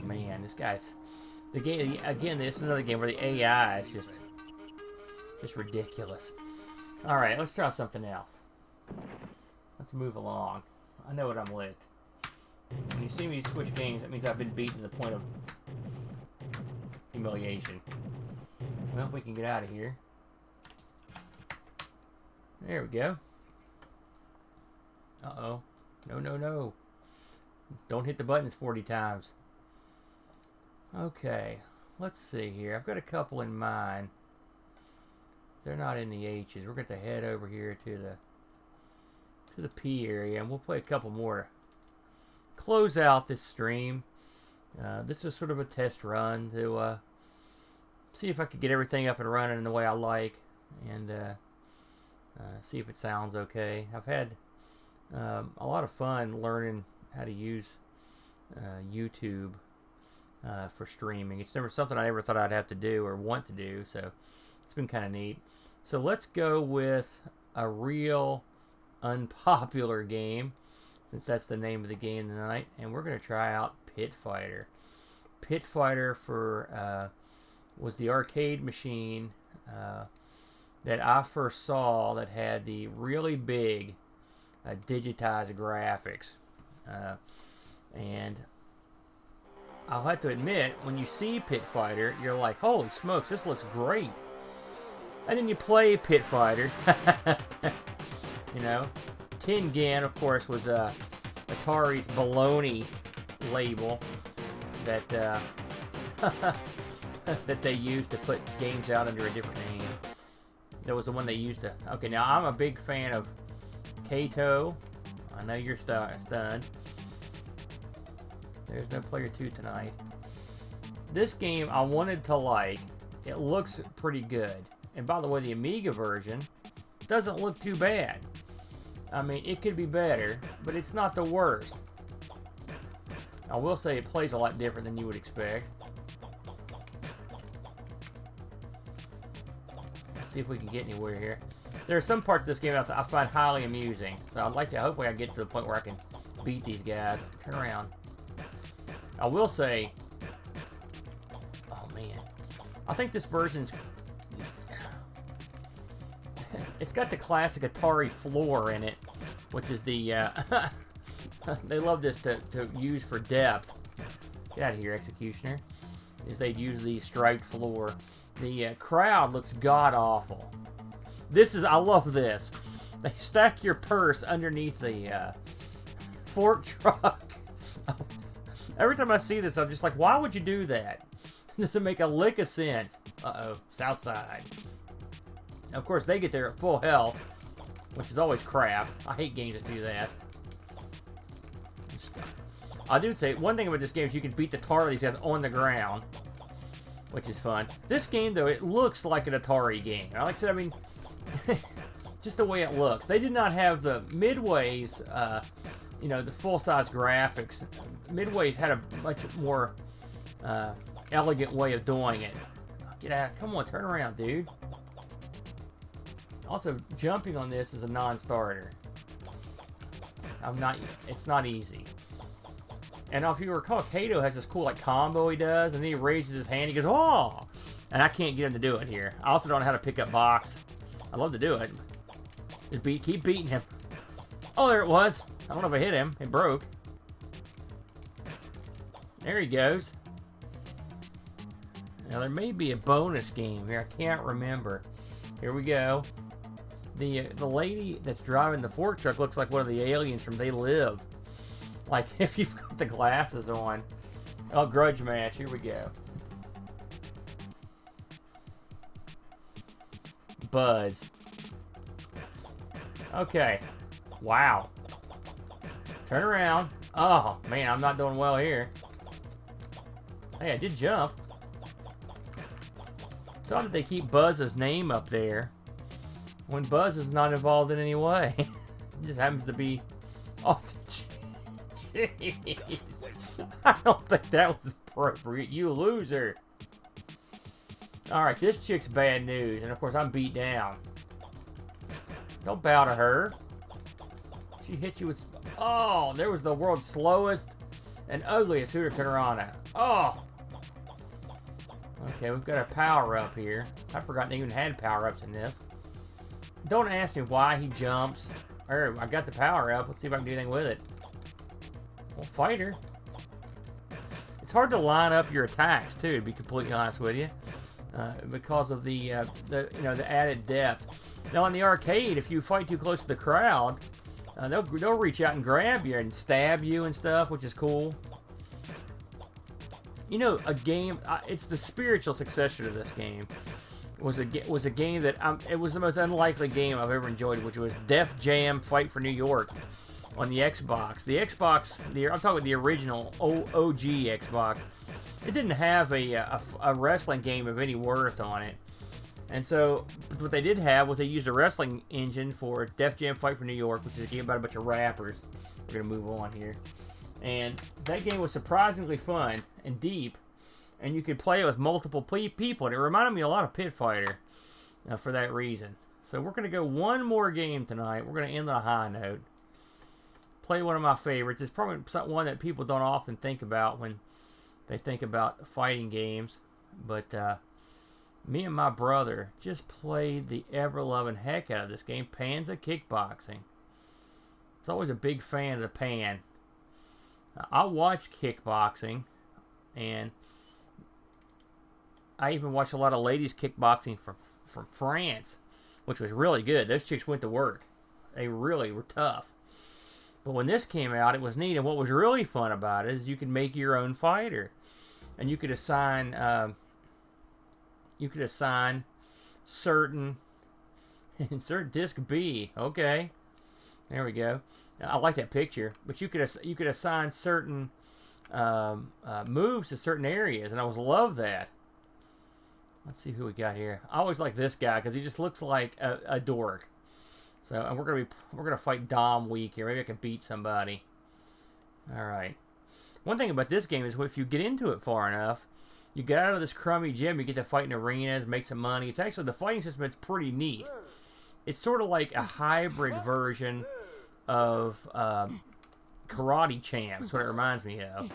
A: Man, this guy's the game again. This is another game where the AI is just ridiculous. All right, let's try something else. Let's move along. I know what I'm licked. When you see me switch games, that means I've been beaten to the point of humiliation. Well, we can get out of here. There we go. Uh-oh. No, no, no. Don't hit the buttons 40 times. Okay. Let's see here. I've got a couple in mind. They're not in the H's. We're going to head over here to the P area, and we'll play a couple more to close out this stream. This is sort of a test run to see if I could get everything up and running in the way I like, and see if it sounds okay. I've had a lot of fun learning how to use YouTube for streaming. It's never something I ever thought I'd have to do or want to do, so it's been kind of neat. So let's go with a real unpopular game, since that's the name of the game tonight, and we're going to try out Pit Fighter. Pit Fighter was the arcade machine that I first saw that had the really big digitized graphics. And I'll have to admit, when you see Pit Fighter, you're like, holy smokes, this looks great. And then you play Pit Fighter. Tin Gan, of course, was Atari's baloney label that that they used to put games out under a different name. That was the one they used to. Okay, now I'm a big fan of Kato. I know you're stunned. There's no player 2 tonight. This game I wanted to like. It looks pretty good. And by the way, the Amiga version doesn't look too bad. I mean, it could be better, but it's not the worst. I will say it plays a lot different than you would expect. Let's see if we can get anywhere here. There are some parts of this game I find highly amusing. So I'd like to, hopefully I get to the point where I can beat these guys. Turn around. I will say, oh man, I think this version's, it's got the classic Atari floor in it, which is the, they love this to use for depth. Get out of here, Executioner. Is they'd use the striped floor. The crowd looks god-awful. I love this. They stack your purse underneath the fork truck. Every time I see this, I'm just like, why would you do that? It doesn't make a lick of sense. Uh-oh, south side. Of course, they get there at full health, which is always crap. I hate games that do that. I do say, one thing about this game is you can beat the tar of these guys on the ground, which is fun. This game, though, it looks like an Atari game. Like I said, I mean, just the way it looks. They did not have the Midway's, the full-size graphics. Midway's had a much more elegant way of doing it. Get out. Come on, turn around, dude. Also, jumping on this is a non-starter. It's not easy. And if you recall, Kato has this cool combo he does, and then he raises his hand, he goes, oh! And I can't get him to do it here. I also don't know how to pick up box. I'd love to do it. Just keep beating him. Oh, there it was. I don't know if I hit him. It broke. There he goes. Now, there may be a bonus game here. I can't remember. Here we go. The lady that's driving the fork truck looks like one of the aliens from They Live. Like, if you've got the glasses on. Oh, grudge match. Here we go. Buzz. Okay. Wow. Turn around. Oh, man, I'm not doing well here. Hey, I did jump. It's odd that they keep Buzz's name up there when Buzz is not involved in any way. It just happens to be off the Jeez. I don't think that was appropriate. You loser. Alright, this chick's bad news. And of course, I'm beat down. Don't bow to her. She hit you with... Oh, there was the world's slowest and ugliest Hurricanrana. Oh! Okay, we've got a power-up here. I forgot they even had power-ups in this. Don't ask me why he jumps. Or, I got the power-up. Let's see if I can do anything with it. Well, fight her. It's hard to line up your attacks, too, to be completely honest with you. Because of the added depth. Now, in the arcade, if you fight too close to the crowd, they'll reach out and grab you and stab you and stuff, which is cool. You know, a game, it's the spiritual successor to this game. Was a game that, it was the most unlikely game I've ever enjoyed, which was Def Jam Fight for New York on the Xbox. The Xbox, I'm talking about the original OG Xbox. It didn't have a wrestling game of any worth on it. And so, what they did have was they used a wrestling engine for Def Jam Fight for New York, which is a game about a bunch of rappers. We're going to move on here. And that game was surprisingly fun and deep. And you could play it with multiple people. And it reminded me a lot of Pit Fighter for that reason. So we're going to go one more game tonight. We're going to end on a high note. Play one of my favorites. It's probably one that people don't often think about when they think about fighting games. But me and my brother just played the ever-loving heck out of this game, Panza Kickboxing. I was always a big fan of the Pan. I watched kickboxing, and I even watched a lot of ladies kickboxing from France, which was really good. Those chicks went to work. They really were tough. But when this came out, it was neat. And what was really fun about it is you could make your own fighter, and you could assign certain insert disc B. Okay, there we go. I like that picture. But you could assign certain moves to certain areas, and I always love that. Let's see who we got here. I always like this guy because he just looks like a dork. So, and we're gonna fight Dom Week here. Maybe I can beat somebody. All right. One thing about this game is if you get into it far enough, you get out of this crummy gym, you get to fight in arenas, make some money. It's actually, the fighting system is pretty neat. It's sort of like a hybrid version of Karate Champ. That's what it reminds me of.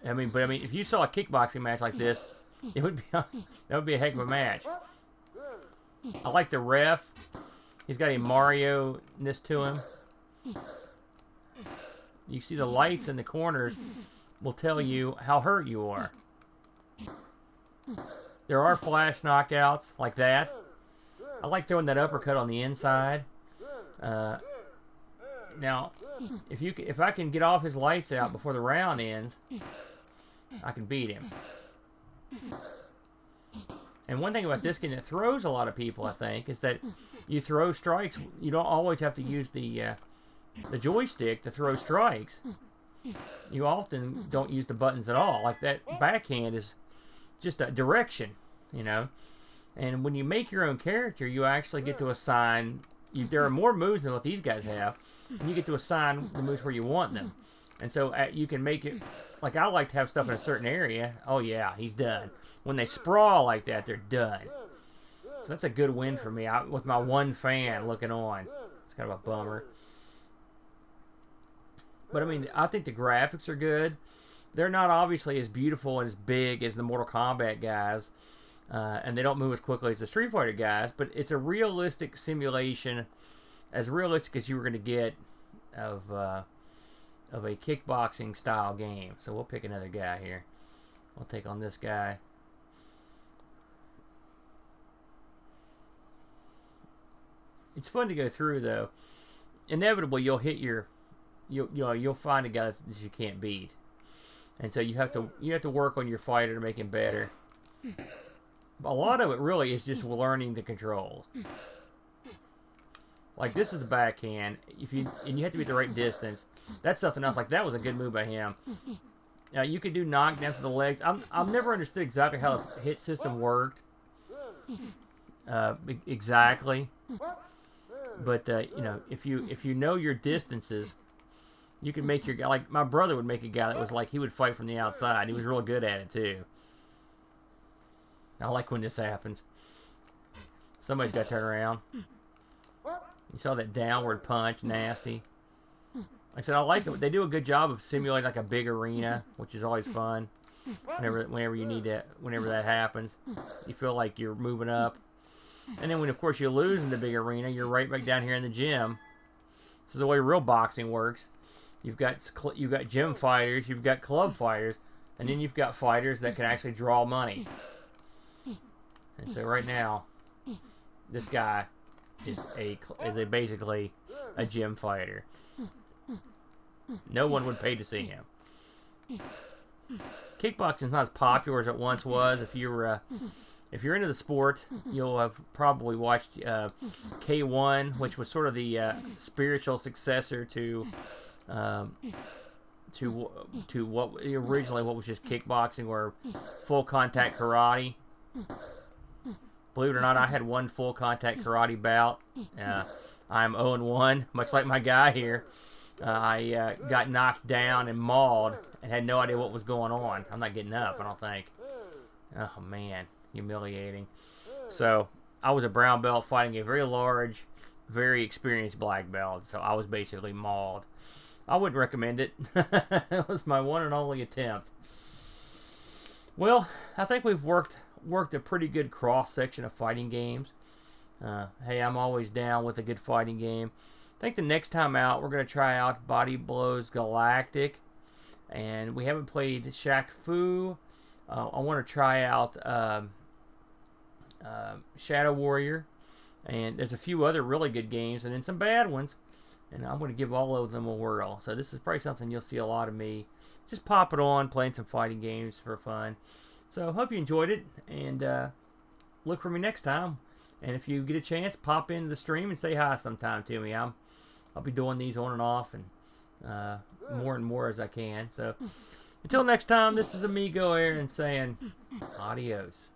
A: I mean, if you saw a kickboxing match like this, that would be a heck of a match. I like the ref. He's got a Mario-ness to him. You see the lights in the corners will tell you how hurt you are. There are flash knockouts like that. I like throwing that uppercut on the inside. Now, if I can get off his lights out before the round ends, I can beat him. And one thing about this game that throws a lot of people, I think, is that you throw strikes. You don't always have to use the joystick to throw strikes. You often don't use the buttons at all. Like that backhand is just a direction, you know. And when you make your own character, you actually get to assign... there are more moves than what these guys have. And you get to assign the moves where you want them. And so you can make it... Like, I like to have stuff in a certain area. Oh, yeah, he's done. When they sprawl like that, they're done. So that's a good win for me. With my one fan looking on. It's kind of a bummer. But, I mean, I think the graphics are good. They're not obviously as beautiful and as big as the Mortal Kombat guys. And they don't move as quickly as the Street Fighter guys. But it's a realistic simulation. As realistic as you were going to get of a kickboxing style game. So we'll pick another guy here. We'll take on this guy. It's fun to go through, though. Inevitably, you'll hit you'll find a guy that you can't beat, and so you have to work on your fighter to make him better. A lot of it really is just learning the controls. Like, this is the backhand. And you have to be at the right distance. That's something else. Like, that was a good move by him. You could do knockdowns with the legs. I've never understood exactly how the hit system worked. Exactly. But you know, if you know your distances, you can make your guy, like my brother would make a guy that was like he would fight from the outside. He was real good at it too. I like when this happens. Somebody's got to turn around. You saw that downward punch, nasty. Like I said, I like it. They do a good job of simulating like a big arena, which is always fun. Whenever you need that, whenever that happens, you feel like you're moving up. And then when, of course, you lose in the big arena, you're right back down here in the gym. This is the way real boxing works. You've got gym fighters, you've got club fighters, and then you've got fighters that can actually draw money. And so right now, this guy is basically a gym fighter. No one would pay to see him. Kickboxing is not as popular as it once was. If you're into the sport, you'll have probably watched K1, which was sort of the spiritual successor to what originally what was just kickboxing or full contact karate. Believe it or not, I had one full contact karate bout. I'm 0-1, much like my guy here. I got knocked down and mauled and had no idea what was going on. I'm not getting up, I don't think. Oh, man. Humiliating. So, I was a brown belt fighting a very large, very experienced black belt. So, I was basically mauled. I wouldn't recommend it. It was my one and only attempt. Well, I think we've worked a pretty good cross-section of fighting games. Hey, I'm always down with a good fighting game. I think the next time out, we're going to try out Body Blows Galactic. And we haven't played Shaq Fu. I want to try out Shadow Warrior. And there's a few other really good games and then some bad ones. And I'm going to give all of them a whirl. So this is probably something you'll see a lot of me. Just pop it on, playing some fighting games for fun. So hope you enjoyed it. And look for me next time. And if you get a chance, pop into the stream and say hi sometime to me. I'll be doing these on and off and more and more as I can. So until next time, this is Amigo Aaron saying adios.